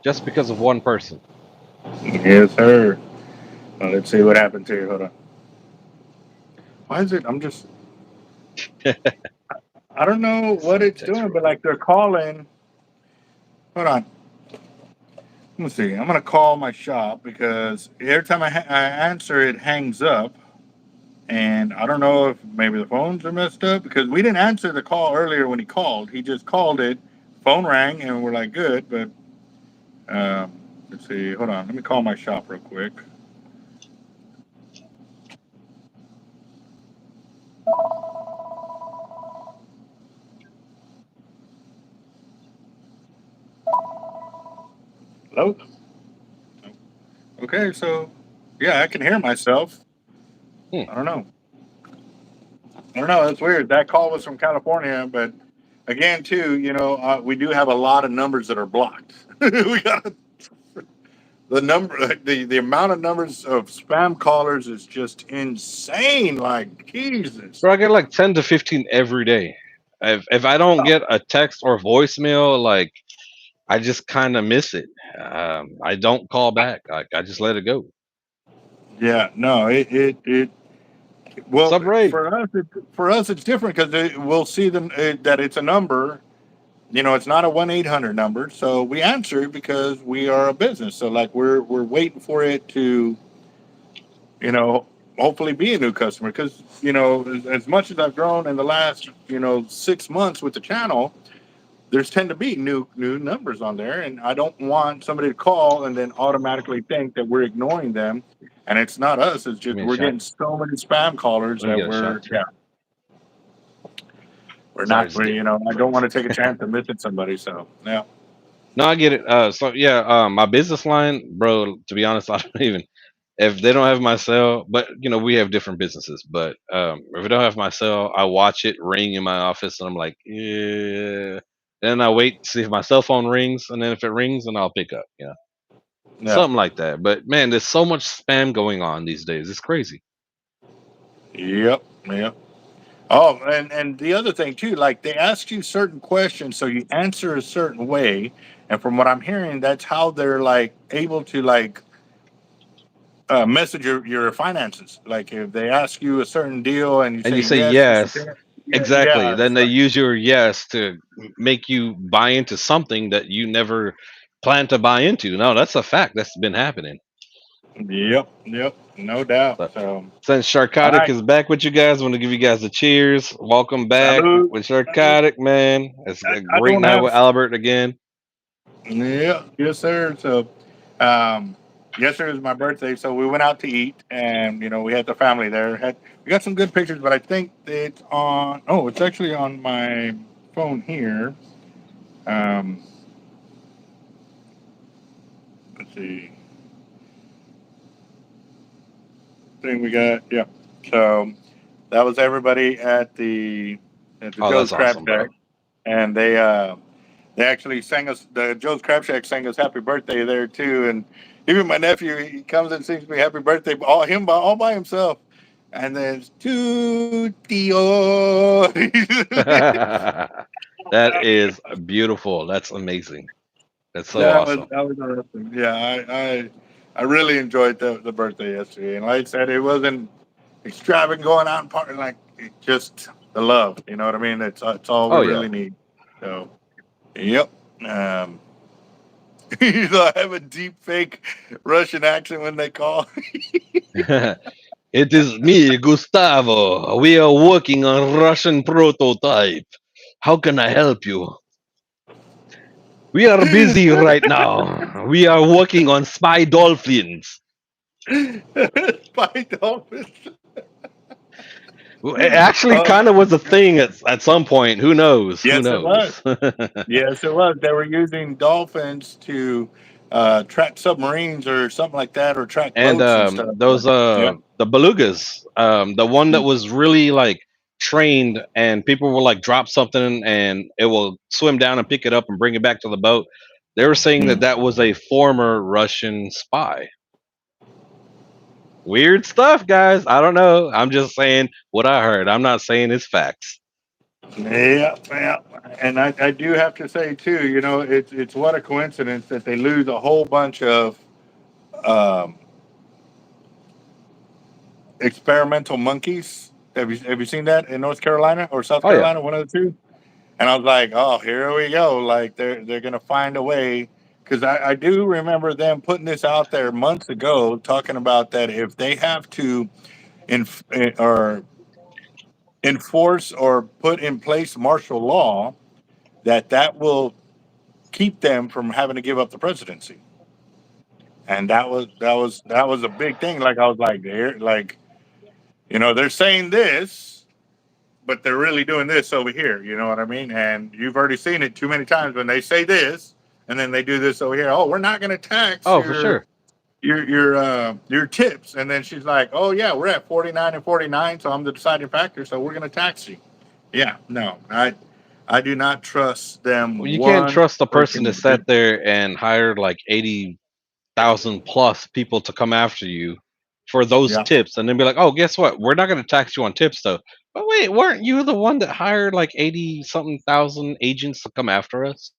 Just because of one person. Yes, sir. Let's see what happened to you. Hold on. Why is it? I don't know what So it's doing, but like they're calling. Hold on. Let me see. I'm gonna call my shop because every time I answer, it hangs up, and I don't know if maybe the phones are messed up because we didn't answer the call earlier when he called. He just called it, phone rang, and we're like, good. But let's see. Hold on. Let me call my shop real quick. Hello? Okay, so yeah, I can hear myself. Hmm. I don't know. I don't know. That's weird. That call was from California, but again, too, we do have a lot of numbers that are blocked. We got the amount of numbers of spam callers is just insane. Like Jesus. Bro, I get like 10 to 15 every day. If I don't get a text or voicemail, like I just kind of miss it. I don't call back. I just let it go. Yeah, no, it. Well, Sup, Ray? for us, it's different because we'll see them that it's a number. It's not a 1-800 number, so we answer it because we are a business. So like we're waiting for it to, you know, hopefully be a new customer because as much as I've grown in the last 6 months with the channel, there's tend to be new numbers on there, and I don't want somebody to call and then automatically think that we're ignoring them, and it's not us. It's Give just me a we're getting shot. so many spam callers Let me that get a shot too. we're Sorry, not. just get. I don't want to take a chance of missing somebody. So yeah. No, I get it. So yeah, my business line, bro. To be honest, I don't even if they don't have my cell. But we have different businesses. But if they don't have my cell, I watch it ring in my office, and I'm like, yeah. Then I wait to see if my cell phone rings, and then if it rings, then I'll pick up. Yeah. Something like that. But man, there's so much spam going on these days. It's crazy. Yep. Yep. Oh, and the other thing too, like they ask you certain questions, so you answer a certain way, and from what I'm hearing, that's how they're like able to like message your finances. Like if they ask you a certain deal and you And say you say yes, you should yes. pay it. Yeah, Exactly. yeah, Then it's they like, use your yes to make you buy into something that you never planned to buy into. No, that's a fact. That's been happening. yep, no doubt. So, So, since all Sharkotic right, is back with you guys, I want to give you guys a cheers. Welcome back salute. with Salute. Sharkotic, man. It's a I great don't night have. with Albert again. Yeah, yes, sir. So, um, yesterday was my birthday, so we went out to eat, and we had the family there. We got some good pictures, but I think it's on. Oh, it's actually on my phone here. Um, let's see. Thing we got. Yeah. So that was everybody at the Oh, Joe's that's Crab awesome, Shack, bro. and they actually sang us. The Joe's Crab Shack sang us happy birthday there too, and even my nephew, he comes and sings me happy birthday, all by himself, and then to Tio. That is beautiful. That's amazing. That's so awesome. That was awesome. Yeah, I really enjoyed the birthday yesterday, and like I said, it wasn't extravagant going out and partying, like just the love. You know what I mean? It's all we Oh yeah. really need. So, yep. Um, I have a deep fake Russian accent when they call. It is me, Gustavo. We are working on Russian prototype. How can I help you? We are busy right now. We are working on spy dolphins. Spy dolphins. It actually Oh, kind of was a thing at some point. Who knows? Who yes, it was. knows? Yes, it was. They were using dolphins to track submarines or something like that, or track And boats and stuff. those Yeah. the belugas, the one that was really like trained, and people will like drop something and it will swim down and pick it up and bring it back to the boat. They were saying that Mm. that was a former Russian spy. Weird stuff, guys. I don't know. I'm just saying what I heard. I'm not saying it's facts. Yeah, yeah. And I do have to say too, it's what a coincidence that they lose a whole bunch of um, experimental monkeys. Have you seen that in North Carolina or South Oh yeah. Carolina, one of the two? And I was like, oh, here we go. Like they're gonna find a way because I do remember them putting this out there months ago, talking about that if they have to or enforce or put in place martial law, that will keep them from having to give up the presidency. And that was a big thing. Like I was like, they're saying this, but they're really doing this over here. You know what I mean? And you've already seen it too many times when they say this, And then they do this over here. Oh, we're not going to tax Oh, for sure. your tips. And then she's like, oh yeah, we're at 49 and 49, so I'm the deciding factor, so we're going to tax you. Yeah, no, I do not trust them Well, you can't one trust the person that freaking bit. sat there and hired like 80,000 plus people to come after you for those Yeah. tips, and then be like, "Oh, guess what? We're not going to tax you on tips, though." But wait, weren't you the one that hired like 80 something thousand agents to come after us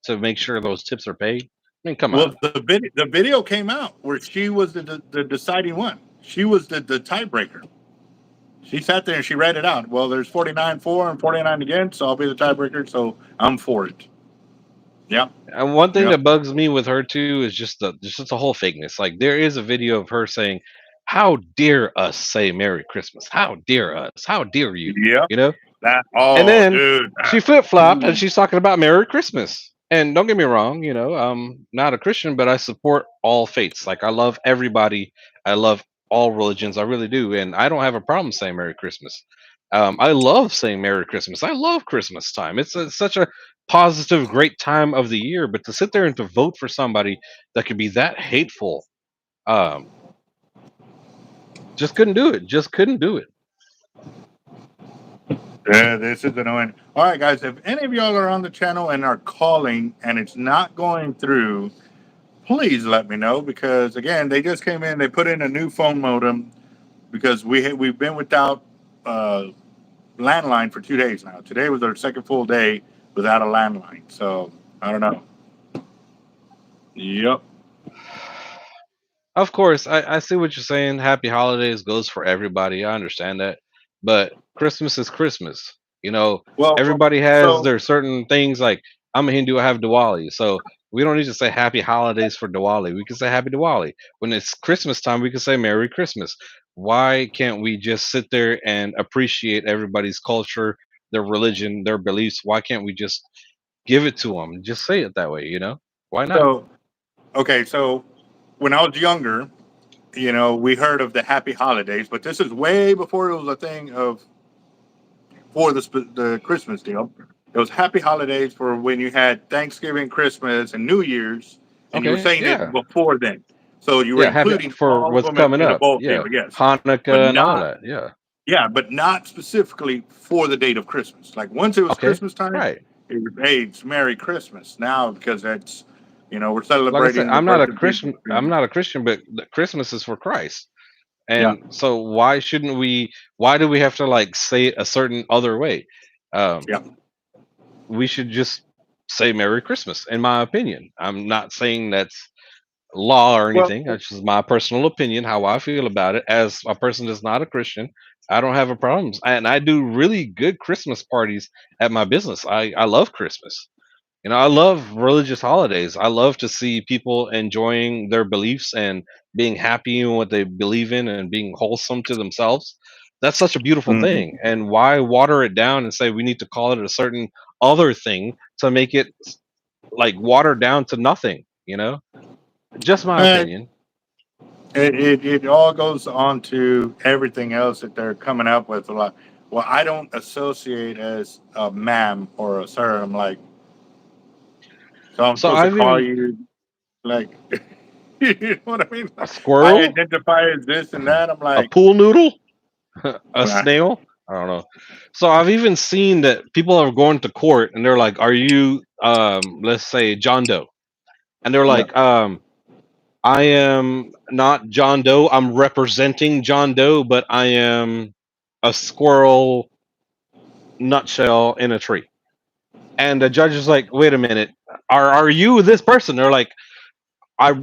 to make sure those tips are paid? I mean, come Well, on. the video came out where she was the deciding one. She was the tiebreaker. She sat there and she read it out. Well, there's 49 for and 49 against, so I'll be the tiebreaker, so I'm for it. Yep. And one thing Yep. that bugs me with her too is just the whole fakeness. Like there is a video of her saying, "How dare us say Merry Christmas? How dare us? How dare you?" Yep. You know. That And oh then dude. she flip flopped and Ooh. she's talking about Merry Christmas. And don't get me wrong, I'm not a Christian, but I support all faiths. Like I love everybody. I love all religions. I really do, and I don't have a problem saying Merry Christmas. I love saying Merry Christmas. I love Christmas time. Such a positive, great time of the year. But to sit there and to vote for somebody that could be that hateful, um, just couldn't do it. Just couldn't do it. Yeah, this is annoying. All right, guys, if any of y'all are on the channel and are calling and it's not going through, please let me know, because again, they just came in, they put in a new phone modem because we've been without uh, landline for 2 days now. Today was our second full day without a landline, so I don't know. Yep. Of course, I see what you're saying. Happy holidays goes for everybody. I understand that. But Christmas is Christmas. You know, Well, everybody has so their certain things. Like, I'm a Hindu, I have Diwali. So we don't need to say happy holidays for Diwali. We can say happy Diwali. When it's Christmas time, we can say Merry Christmas. Why can't we just sit there and appreciate everybody's culture, their religion, their beliefs? Why can't we just give it to them? Just say it that way, you know? Why not? so okay, so when I was younger, we heard of the happy holidays, but this is way before it was a thing of for the Christmas deal. It was happy holidays for when you had Thanksgiving, Christmas, and New Year's, and you were Okay, saying it yeah. before then. So you were Yeah, happy including for all of what's them in, coming in a up. bulk Yeah, deal, yes, but Hanukkah and all not that. Yeah. yeah, but not specifically for the date of Christmas. Like once it was Okay. Christmas time, Right. it was, hey, it's Merry Christmas now because that's we're Like I said, celebrating the I'm not birth a of Jesus. Christian. I'm not a Christian, but Christmas is for Christ. Yeah. And so why shouldn't we? Why do we have to like say it a certain other way? Um, Yeah. we should just say Merry Christmas, in my opinion. I'm not saying that's law or Well, anything. That's just my personal opinion, how I feel about it. As a person that's not a Christian, I don't have a problem, and I do really good Christmas parties at my business. I love Christmas. I love religious holidays. I love to see people enjoying their beliefs and being happy in what they believe in and being wholesome to themselves. That's such a beautiful mhm. thing. And why water it down and say we need to call it a certain other thing to make it like watered down to nothing? Just my Eh, opinion. it all goes on to everything else that they're coming up with a lot. Well, I don't associate as a ma'am or a sir. I'm like, so I'm So supposed to I've call even you like, you know what I mean? a I squirrel, identify as this and that. I'm a like, pool noodle, a nah. snail. I don't know. So I've even seen that people are going to court and they're like, "Are you, let's say John Doe?" And they're Yeah. like, "I am not John Doe. I'm representing John Doe, but I am a squirrel nutshell in a tree." And the judge is like, "Wait a minute. Are you this person?" They're like,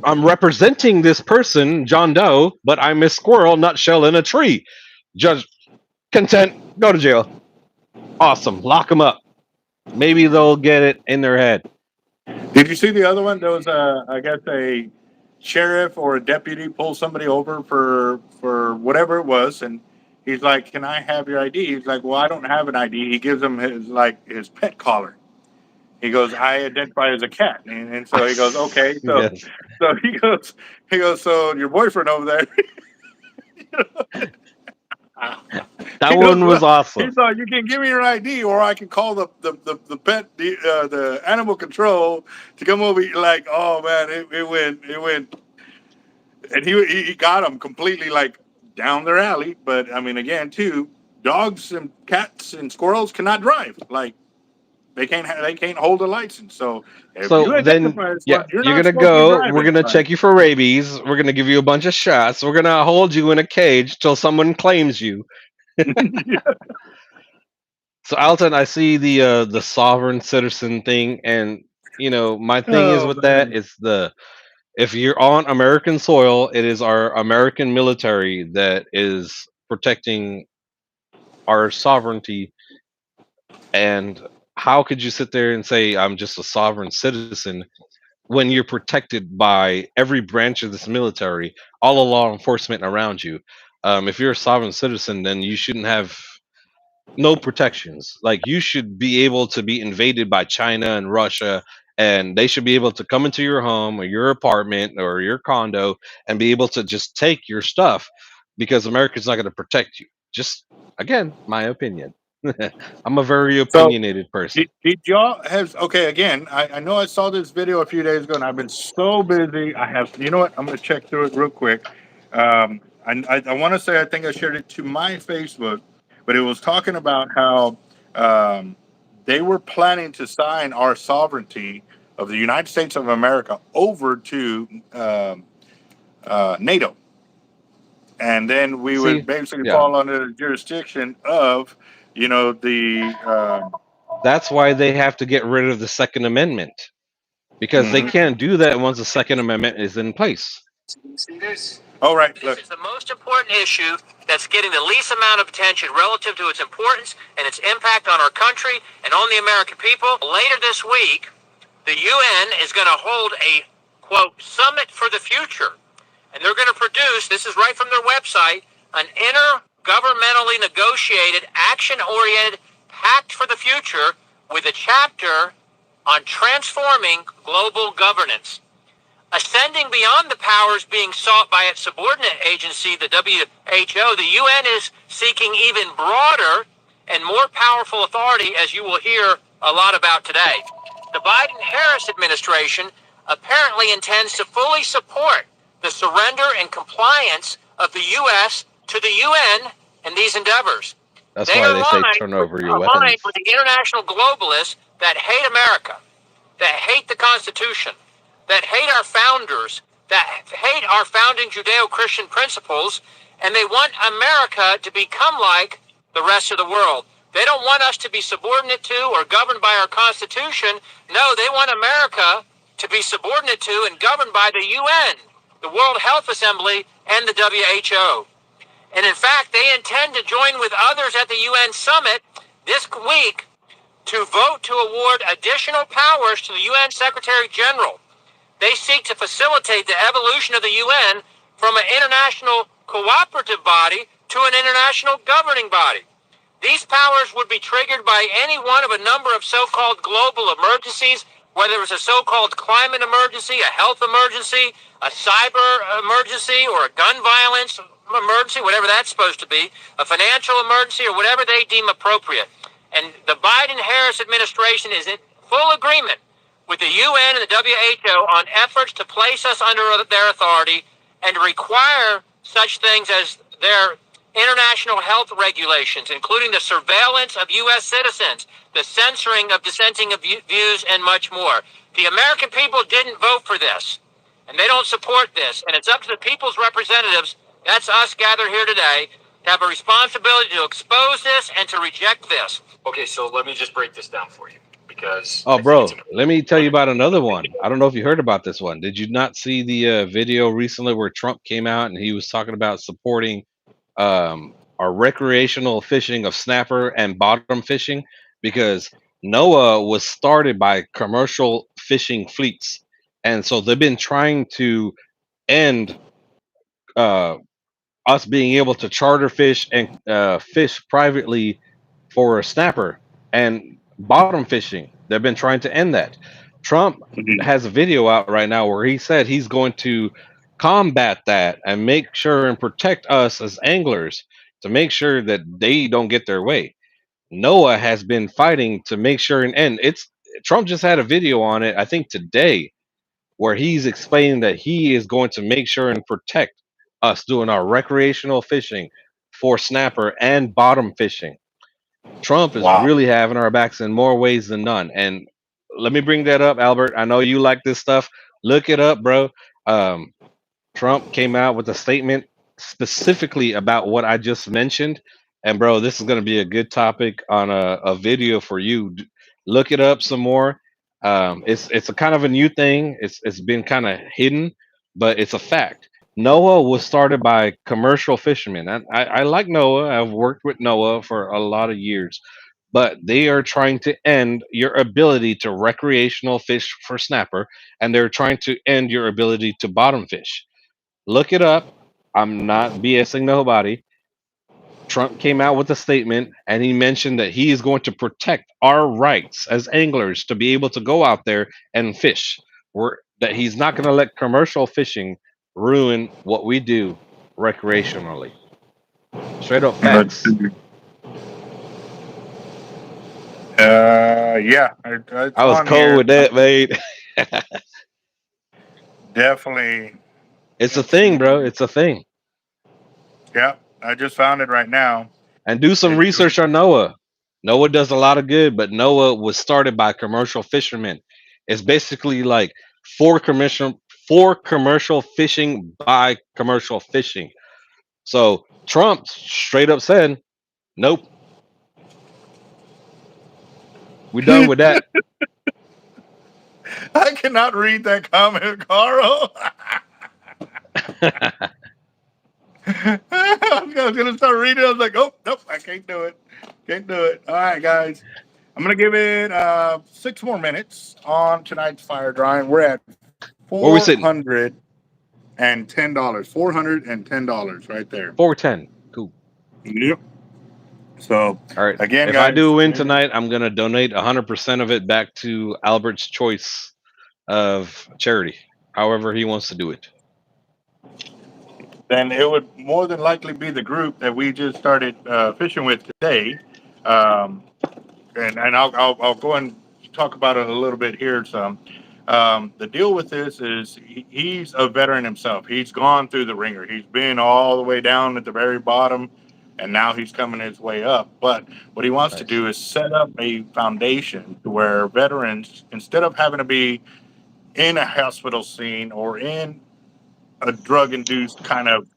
I'm representing this person, John Doe, but I'm a squirrel nutshell in a tree. Judge, content, go to jail. Awesome, lock them up. Maybe they'll get it in their head. Did you see the other one? There was I guess a sheriff or a deputy pulled somebody over for whatever it was, and he's like, "Can I have your ID?" He's like, "Well, I don't have an ID." He gives him his pet collar. He goes, "I identify as a cat," and so he goes, "Okay." So Yes. so he goes, "So your boyfriend over there?" That He one goes, was "Well," awesome. he thought, "you can give me your ID, or I can call the animal control to come over." Like, oh man, it went, and he got them completely like down their alley. But I mean, again, too, dogs and cats and squirrels cannot drive. Like, they can't hold a license. So if you So then, identify as yeah, one, you're you're not gonna supposed to be go. We're driving. gonna Like, check you for rabies. We're gonna give you a bunch of shots. We're gonna hold you in a cage till someone claims you. So Alton, I see the sovereign citizen thing, and my thing is oh with that man. is if you're on American soil, it is our American military that is protecting our sovereignty. And how could you sit there and say I'm just a sovereign citizen when you're protected by every branch of this military, all the law enforcement around you? If you're a sovereign citizen, then you shouldn't have no protections. Like, you should be able to be invaded by China and Russia, and they should be able to come into your home or your apartment or your condo and be able to just take your stuff because America's not going to protect you. Just, again, my opinion. I'm a very So opinionated person. did y'all have okay again? I know I saw this video a few days ago, and I've been so busy. I have, you know what? I'm gonna check through it real quick. I want to say I think I shared it to my Facebook, but it was talking about how um, they were planning to sign our sovereignty of the United States of America over to NATO, and then we would See, basically yeah, fall under the jurisdiction of, the. that's why they have to get rid of the Second Amendment because they Mhm. can't do that once the Second Amendment is in place. All right, This look. is the most important issue that's getting the least amount of attention relative to its importance and its impact on our country and on the American people. Later this week, the UN is going to hold a, quote, summit for the future. And they're going to produce, this is right from their website, an intergovernmentally negotiated, action-oriented pact for the future with a chapter on transforming global governance. Ascending beyond the powers being sought by its subordinate agency, the WHO, the UN is seeking even broader and more powerful authority, as you will hear a lot about today. The Biden-Harris administration apparently intends to fully support the surrender and compliance of the U.S. to the UN in these endeavors. That's They why are they say aligned turn with, over your weapons. the international globalists that hate America, that hate the Constitution, that hate our founders, that hate our founding Judeo-Christian principles, and they want America to become like the rest of the world. They don't want us to be subordinate to or governed by our Constitution. No, they want America to be subordinate to and governed by the UN, the World Health Assembly, and the WHO. And in fact, they intend to join with others at the UN summit this week to vote to award additional powers to the UN Secretary General. They seek to facilitate the evolution of the UN from an international cooperative body to an international governing body. These powers would be triggered by any one of a number of so-called global emergencies, whether it's a so-called climate emergency, a health emergency, a cyber emergency, or a gun violence emergency, whatever that's supposed to be, a financial emergency, or whatever they deem appropriate. And the Biden-Harris administration is in full agreement with the UN and the WHO on efforts to place us under their authority and require such things as their international health regulations, including the surveillance of U.S. citizens, the censoring of dissenting views, and much more. The American people didn't vote for this, and they don't support this, and it's up to the people's representatives, that's us gathered here today, to have a responsibility to expose this and to reject this. Okay, so let me just break this down for you because Oh, I think it's bro, let important. me tell you about another one. I don't know if you heard about this one. Did you not see the video recently where Trump came out and he was talking about supporting our recreational fishing of snapper and bottom fishing? Because NOAA was started by commercial fishing fleets. And so they've been trying to end uh, us being able to charter fish and fish privately for a snapper and bottom fishing. They've been trying to end that. Trump has a video out right now where he said he's going to combat that and make sure and protect us as anglers to make sure that they don't get their way. Noah has been fighting to make sure, and it's Trump just had a video on it, I think today, where he's explaining that he is going to make sure and protect us doing our recreational fishing for snapper and bottom fishing. Trump is Wow. really having our backs in more ways than none. And let me bring that up, Albert. I know you like this stuff. Look it up, bro. Um, Trump came out with a statement specifically about what I just mentioned. And bro, this is going to be a good topic on a video for you. Look it up some more. It's a kind of a new thing. It's been kind of hidden, but it's a fact. Noah was started by commercial fishermen. I like Noah. I've worked with Noah for a lot of years, but they are trying to end your ability to recreational fish for snapper, and they're trying to end your ability to bottom fish. Look it up. I'm not BSing nobody. Trump came out with a statement and he mentioned that he is going to protect our rights as anglers to be able to go out there and fish. That he's not going to let commercial fishing ruin what we do recreationally. Straight up Let's facts. see. Yeah, it's I was on cold here. with that, mate. Definitely. It's a Let's thing, see. bro. It's a thing. Yeah, I just found it right now. And do some It, research on Noah. Noah does a lot of good, but Noah was started by commercial fishermen. It's basically like for commercial fishing by commercial fishing. So Trump straight up said, "Nope, we done with that." I cannot read that comment, Carl. I was gonna start reading. I was like, oh nope, I can't do it. Can't do it. All right, guys. I'm gonna give it 6 more minutes on tonight's fire drawing. We're at Where we sitting? $410. $410 right there. 410. Cool. Yep. So All right. again, If I guys, do win tonight, I'm gonna donate 100% of it back to Albert's choice of charity, however he wants to do it. then it would more than likely be the group that we just started fishing with today. Um, and I'll go and talk about it a little bit here. Some the deal with this is he's a veteran himself. He's gone through the ringer. He's been all the way down at the very bottom, and now he's coming his way up. But what he wants to Nice. do is set up a foundation to where veterans, instead of having to be in a hospital scene or in a drug-induced kind of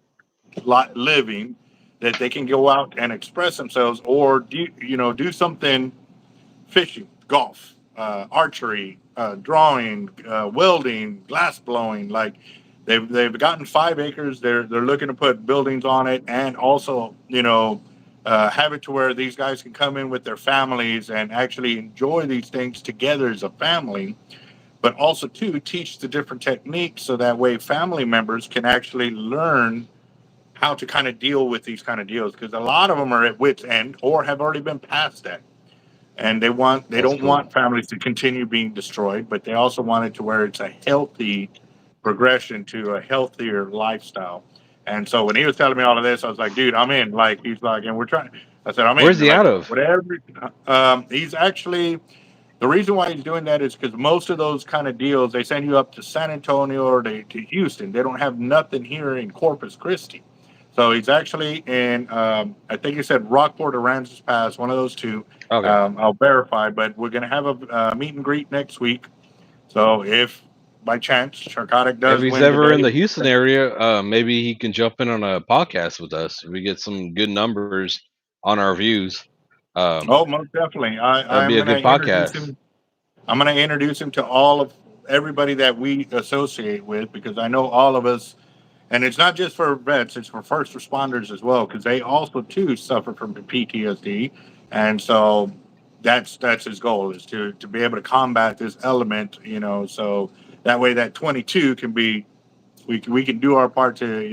living, that they can go out and express themselves or do something fishing, golf, archery, drawing, welding, glass blowing. Like they've gotten 5 acres. They're looking to put buildings on it, and also have it to where these guys can come in with their families and actually enjoy these things together as a family. But also to teach the different techniques so that way family members can actually learn how to kind of deal with these kind of deals, because a lot of them are at wit's end or have already been past that, and they That's don't cool. want families to continue being destroyed, but they also want it to where it's a healthy progression to a healthier lifestyle. And so when he was telling me all of this, I was like, dude, I'm in. Like he's like, and we're trying. I said, I'm Where's in. he Like out of? whatever. He's actually, the reason why he's doing that is because most of those kind of deals they send you up to San Antonio or to Houston. They don't have nothing here in Corpus Christi. So he's actually in, I think he said Rockport or Ramses Pass, one of those two. Okay. I'll verify, but we're going to have a meet and greet next week. So if by chance Sharkotic If does he's win ever in today, the Houston area, maybe he can jump in on a podcast with us. We get some good numbers on our views. oh, most definitely. That'd I'm be a going to good introduce podcast. him. I'm going to introduce him to all of everybody that we associate with, because I know all of us. And it's not just for vets; it's for first responders as well, because they also too suffer from PTSD, and so that's his goal, is to be able to combat this element, so that way that 22 can be, we can do our part to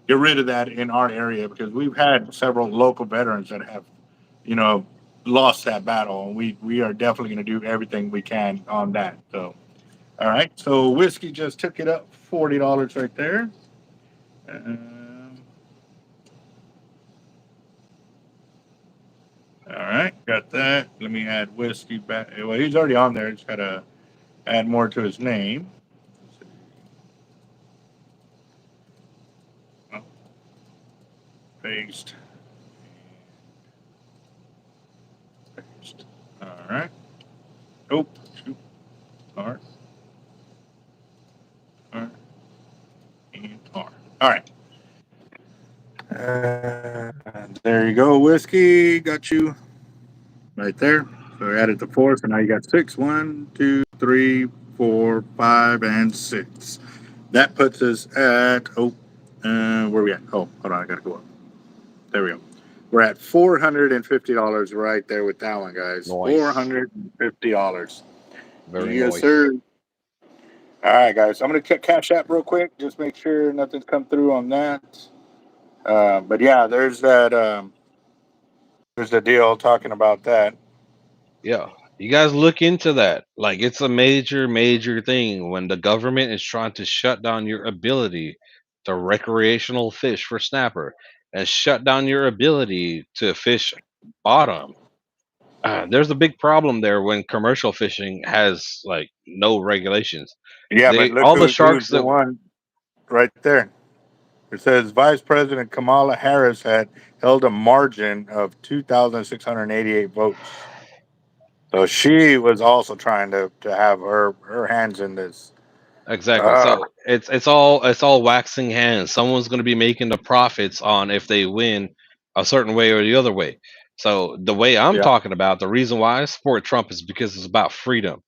get rid of that in our area, because we've had several local veterans that have you know lost that battle, and we are definitely going to do everything we can on that. So all right, so whiskey just took it up $40 right there. Um, right, got that. Let me add whiskey back. Well, he's already on there. Just gotta add more to his name. Oh, paste. Paste. All right. Oh, shoot. R. R. And R. All right. There you go, whiskey. Got you right there. So we added the four, so now you got six. 1, 2, 3, 4, 5, and 6. That puts us at where we at? Oh, hold on, I gotta go up. There we go. We're at $450 right there with that one, guys. Nice. $450. Very Yes, nice. sir. All right, guys. I'm gonna check Cash App real quick, just make sure nothing's come through on that. But yeah, there's that. There's the deal talking about that. Yeah. You guys look into that. Like it's a major, major thing when the government is trying to shut down your ability to recreational fish for snapper and shut down your ability to fish bottom. There's a big problem there when commercial fishing has like no regulations. Yeah, but They look all the who's sharks the that one right there. It says Vice President Kamala Harris had held a margin of 2,688 votes. So she was also trying to have her hands in this. exactly. Uh, So it's all waxing hands. Someone's going to be making the profits on if they win a certain way or the other way. So the way I'm yeah, talking about, the reason why I support Trump is because it's about freedom.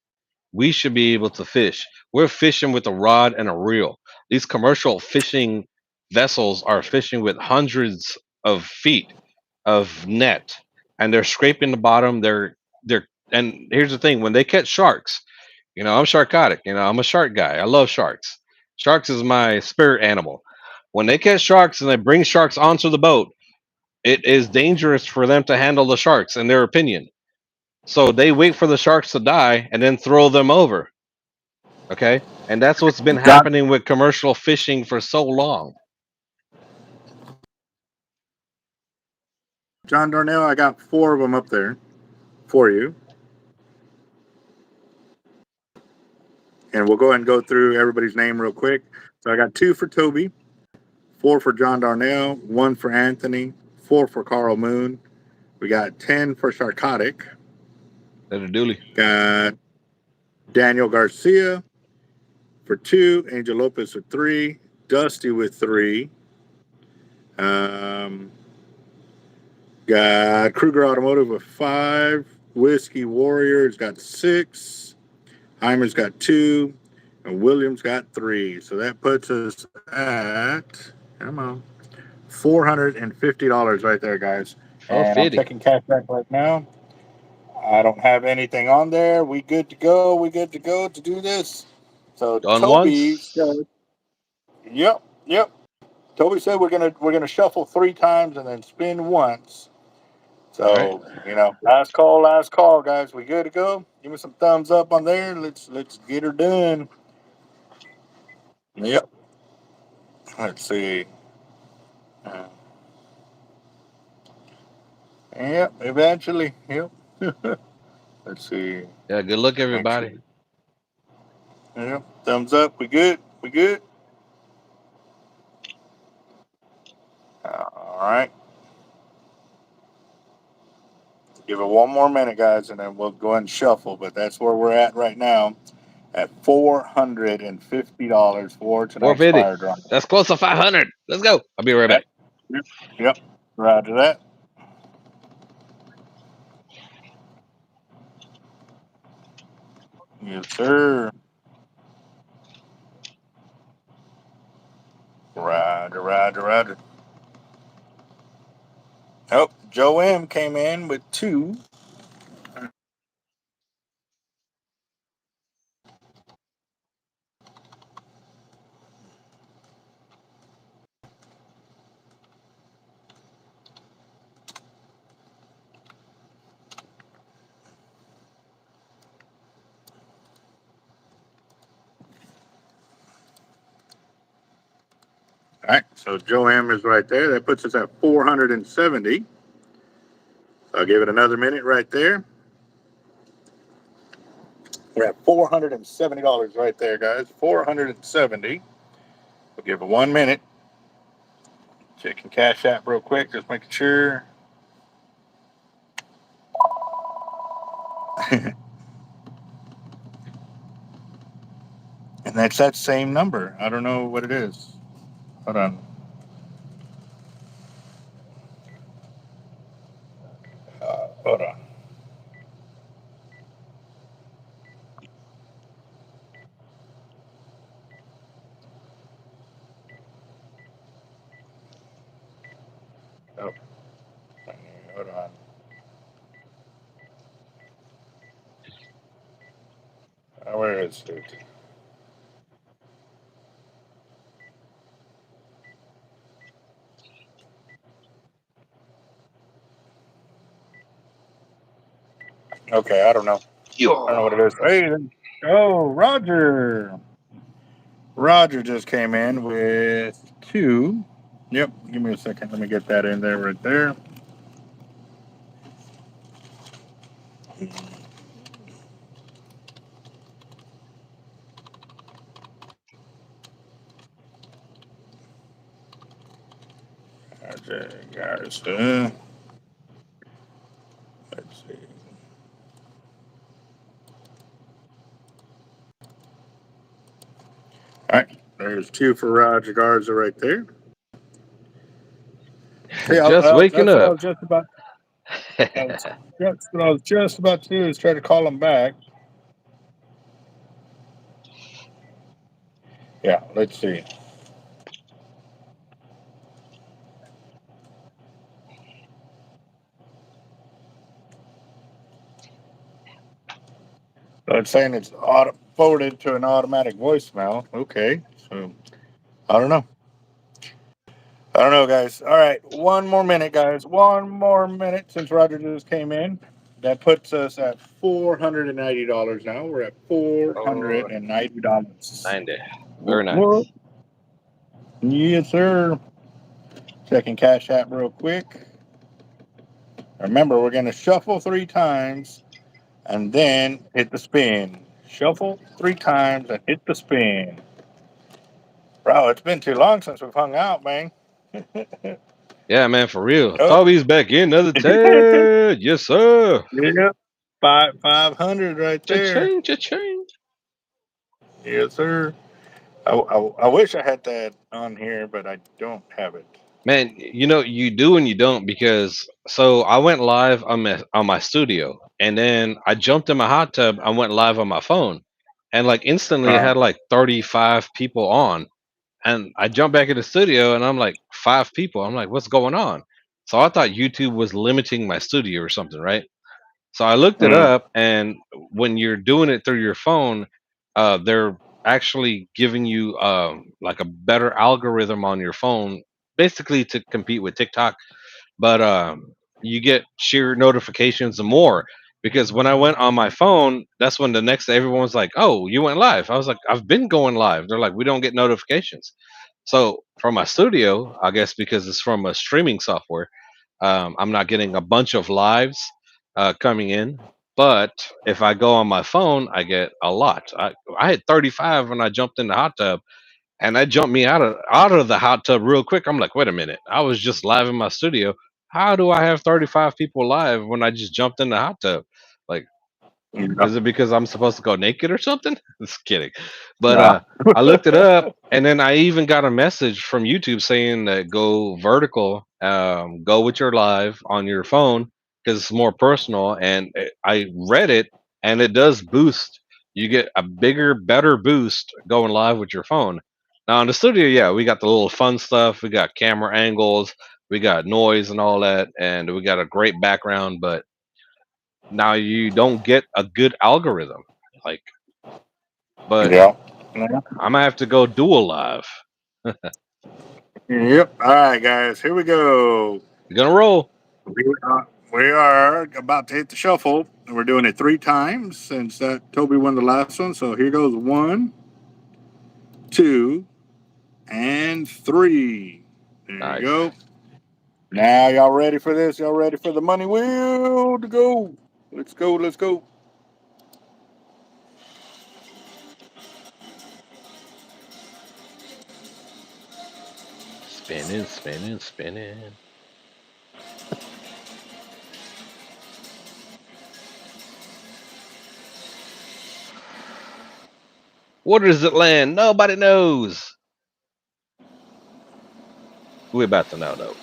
We should be able to fish. We're fishing with a rod and a reel. These commercial fishing vessels are fishing with hundreds of feet of net, and they're scraping the bottom. They're and here's the thing: when they catch sharks, I'm sharkotic. I'm a shark guy. I love sharks. Sharks is my spirit animal. When they catch sharks and they bring sharks onto the boat, it is dangerous for them to handle the sharks, in their opinion. So they wait for the sharks to die and then throw them over. Okay, and that's what's been John happening with commercial fishing for so long. John Darnell, I got 4 of them up there for you, and we'll go ahead and go through everybody's name real quick. So I got 2 for Toby, 4 for John Darnell, 1 for Anthony, 4 for Carl Moon. We got 10 for Sharkotic. That a dually. Got Daniel Garcia for 2, Angel Lopez with 3, Dusty with 3. Got Kruger Automotive with 5, Whiskey Warriors got 6, Heimer's got 2, and Williams got 3. So that puts us at, come on, $450 right there, guys. Oh, And I'm 50. checking cash back right now. I don't have anything on there. We good to go. We good to go to do this. So Done Toby once. said, yep. Toby said we're gonna shuffle 3 times and then spin once. All right. So last call, guys. We good to go? Give me some thumbs up on there. Let's get her done. Yep. Let's see. Uh, yep. Eventually. Yep. Let's see. Yeah. Good luck, Make sure. everybody. Yep. Thumbs up. We good. We good. All right. Give it one more minute, guys, and then we'll go ahead and shuffle. But that's where we're at right now, at $450 for tonight's 450. fire drum. That's close to 500. Let's go. I'll be right back. Yep. Roger that. Yes, sir. Roger. Oh, Joe M came in with 2. All right, so Joe M is right there. That puts us at 470. So I'll give it another minute right there. We're at $470 right there, guys. $470. We'll give it 1 minute. Checking Cash App real quick, just making sure. And that's that same number. I don't know what it is. Hold on. Hold on. Oh, hold on. Where is it? Okay, I don't know. I don't know what it is. Hey, oh, Roger. Roger just came in with 2. Yep, give me a second. Let me get that in there right there. Okay, guys. Let's see. All right, there's 2 for Roger Garza right there. See, Just waking that's what I up. was just about. That's what I was just about to do is try to call him back. Yeah, let's see. So it's saying it's forwarded to an automatic voicemail. Okay, so I don't know. I don't know, guys. All right, 1 more minute, guys. 1 more minute since Roger just came in. That puts us at $490 now. We're at $490. 90. Very What? nice. Yes, sir. Checking Cash App real quick. Remember, we're going to shuffle 3 times and then hit the spin. Shuffle 3 times and hit the spin. Bro, it's been too long since we've hung out, man. Yeah, man, for real. Oh, Toby's back in another 10. Yes, sir. yeah. 500 right there. Cha-ching, cha-ching. Yes, sir. I wish I had that on here, but I don't have it. Man, you know, you do and you don't because so I went live on my studio and then I jumped in my hot tub. I went live on my phone and like instantly it Uh, had like 35 people on. And I jumped back in the studio and I'm like, 5 people. I'm like, what's going on? So I thought YouTube was limiting my studio or something, right? So I looked it mm, up, and when you're doing it through your phone, they're actually giving you like a better algorithm on your phone, basically to compete with TikTok. But you get sheer notifications and more because when I went on my phone, that's when the next day everyone was like, "Oh, you went live." I was like, "I've been going live." They're like, "We don't get notifications." So from my studio, I guess because it's from a streaming software, I'm not getting a bunch of lives coming in. But if I go on my phone, I get a lot. I had 35 when I jumped in the hot tub, and that jumped me out of the hot tub real quick. I'm like, wait a minute, I was just live in my studio. How do I have 35 people live when I just jumped in the hot tub? Like, yeah. is it because I'm supposed to go naked or something? Just kidding. But Nah. I looked it up, and then I even got a message from YouTube saying that go vertical, go with your live on your phone because it's more personal. And I read it, and it does boost. You get a bigger, better boost going live with your phone. Now in the studio, yeah, we got the little fun stuff. We got camera angles, we got noise and all that, and we got a great background, but now you don't get a good algorithm. Like, but Yeah. I'm gonna have to go dual live. Yep. All right, guys. Here we go. You're gonna roll. We are about to hit the shuffle. We're doing it 3 times since Toby won the last one. So here goes 1, 2, and 3. There you Nice. go. Now y'all ready for this? Y'all ready for the money wheel to go? Let's go. Let's go. Spinning, spinning, spinning. Where does it land? Nobody knows. We're about to know though.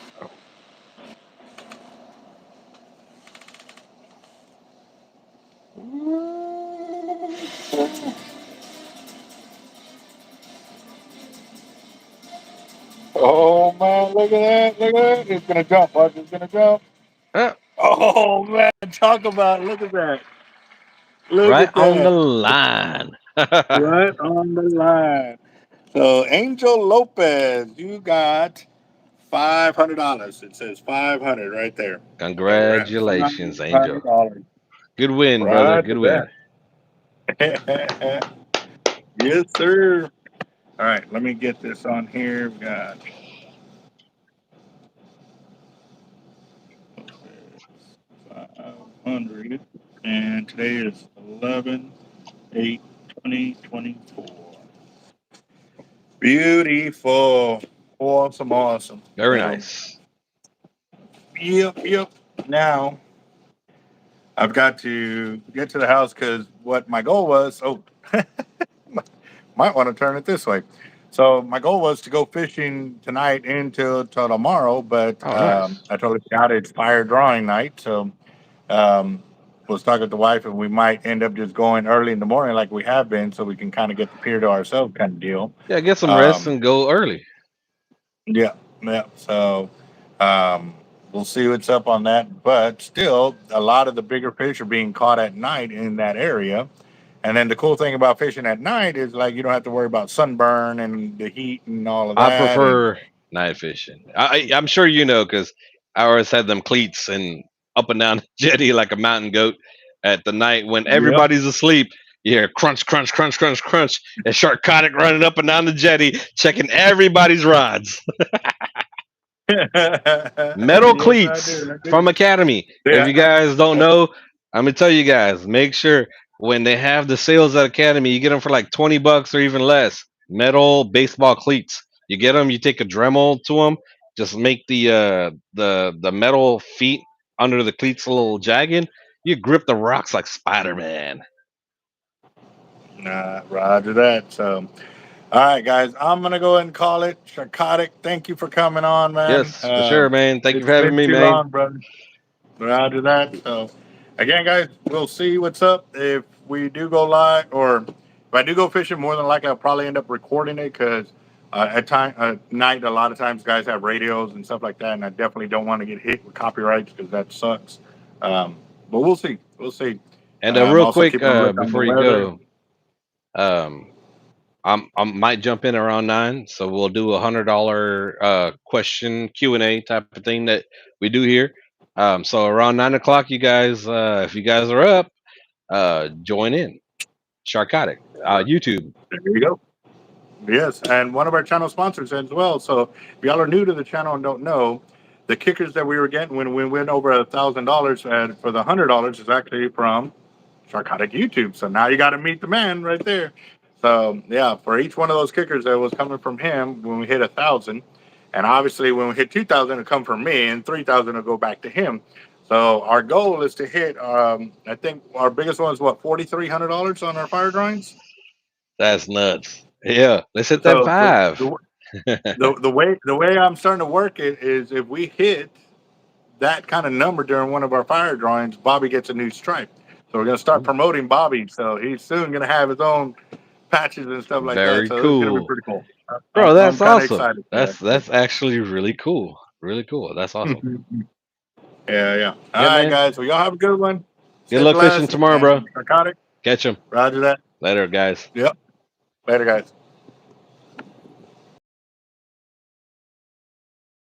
Oh man, look at that! Look at that! It's gonna jump, bud. It's gonna jump. Huh? Oh man, talk about it. Look at that! Look Right at on the that! line. Right on the line. So Angel Lopez, you got $500. It says 500 right there. So we're at Congratulations, Angel. $500. Good win, brother. Right Good to win. that. Yes, sir. All right, let me get this on here. We got 500, and today is 11/8/2024. Beautiful, awesome, awesome. Very So, nice. yep. Now I've got to get to the house because what my goal was. Oh, might want to turn it this way. So my goal was to go fishing tonight till tomorrow, but Oh, nice. I totally forgot it's fire drawing night. So was talking to the wife, and we might end up just going early in the morning like we have been, so we can kind of get the pier to ourselves, kind of deal. Yeah, get some rest Um, and go early. yeah. So we'll see what's up on that. But still, a lot of the bigger fish are being caught at night in that area. And then the cool thing about fishing at night is like you don't have to worry about sunburn and the heat and all of I that. And prefer night fishing. I'm sure you know because I always had them cleats and up and down the jetty like a mountain goat at the night when yep. everybody's asleep. You hear crunch, crunch, crunch, crunch, crunch, and Shark.Eric running up and down the jetty, checking everybody's rods. Metal Yes, I cleats do. I do. from Academy. If Yeah. you guys don't know, I'm gonna tell you guys, make sure when they have the sales at Academy, you get them for like $20 or even less. Metal baseball cleats. You get them, you take a Dremel to them, just make the metal feet under the cleats a little jagged. You grip the rocks like Spider-Man. Nah, roger that. So, all right, guys, I'm gonna go ahead and call it. Shark.Eric, thank you for coming on, man. Yes, for sure, man. Thank you It's for having been me, too man. long, brother. Roger that. So, again, guys, we'll see what's up. If we do go live, or if I do go fishing, more than likely I'll probably end up recording it because at night, a lot of times guys have radios and stuff like that, and I definitely don't want to get hit with copyrights because that sucks. But we'll see. We'll see. And I'm real also quick, keeping a look on the before you weather. go, um, I might jump in around 9, so we'll do $100 question Q&A type of thing that we do here. So around 9 o'clock, you guys, if you guys are up, join in. Shark.Eric, YouTube. There you go. Yes, and one of our channel sponsors as well. So if y'all are new to the channel and don't know, the kickers that we were getting when we went over $1,000 and for the $100 is actually from Shark.Eric YouTube. So now you got to meet the man right there. So yeah, for each one of those kickers that was coming from him when we hit 1,000, and obviously when we hit 2,000, it'll come from me, and 3,000 will go back to him. So our goal is to hit. I think our biggest one is what, $4,300 on our fire drawings. That's nuts. Yeah, let's hit that So 5. the way I'm starting to work it is if we hit that kind of number during one of our fire drawings, Bobby gets a new stripe. So we're gonna start promoting Bobby. So he's soon gonna have his own patches and stuff like that. Very So it's gonna be cool. pretty cool. Bro, I'm that's kind of awesome. excited for That's actually really cool. Really cool. That's awesome. that. Yeah. All Yeah, right, man. guys. Well, y'all have a good one. Good Stay luck fishing blessed tomorrow, bro. and narcotic. Catch them. Roger that. Later, guys. Yep. Later, guys.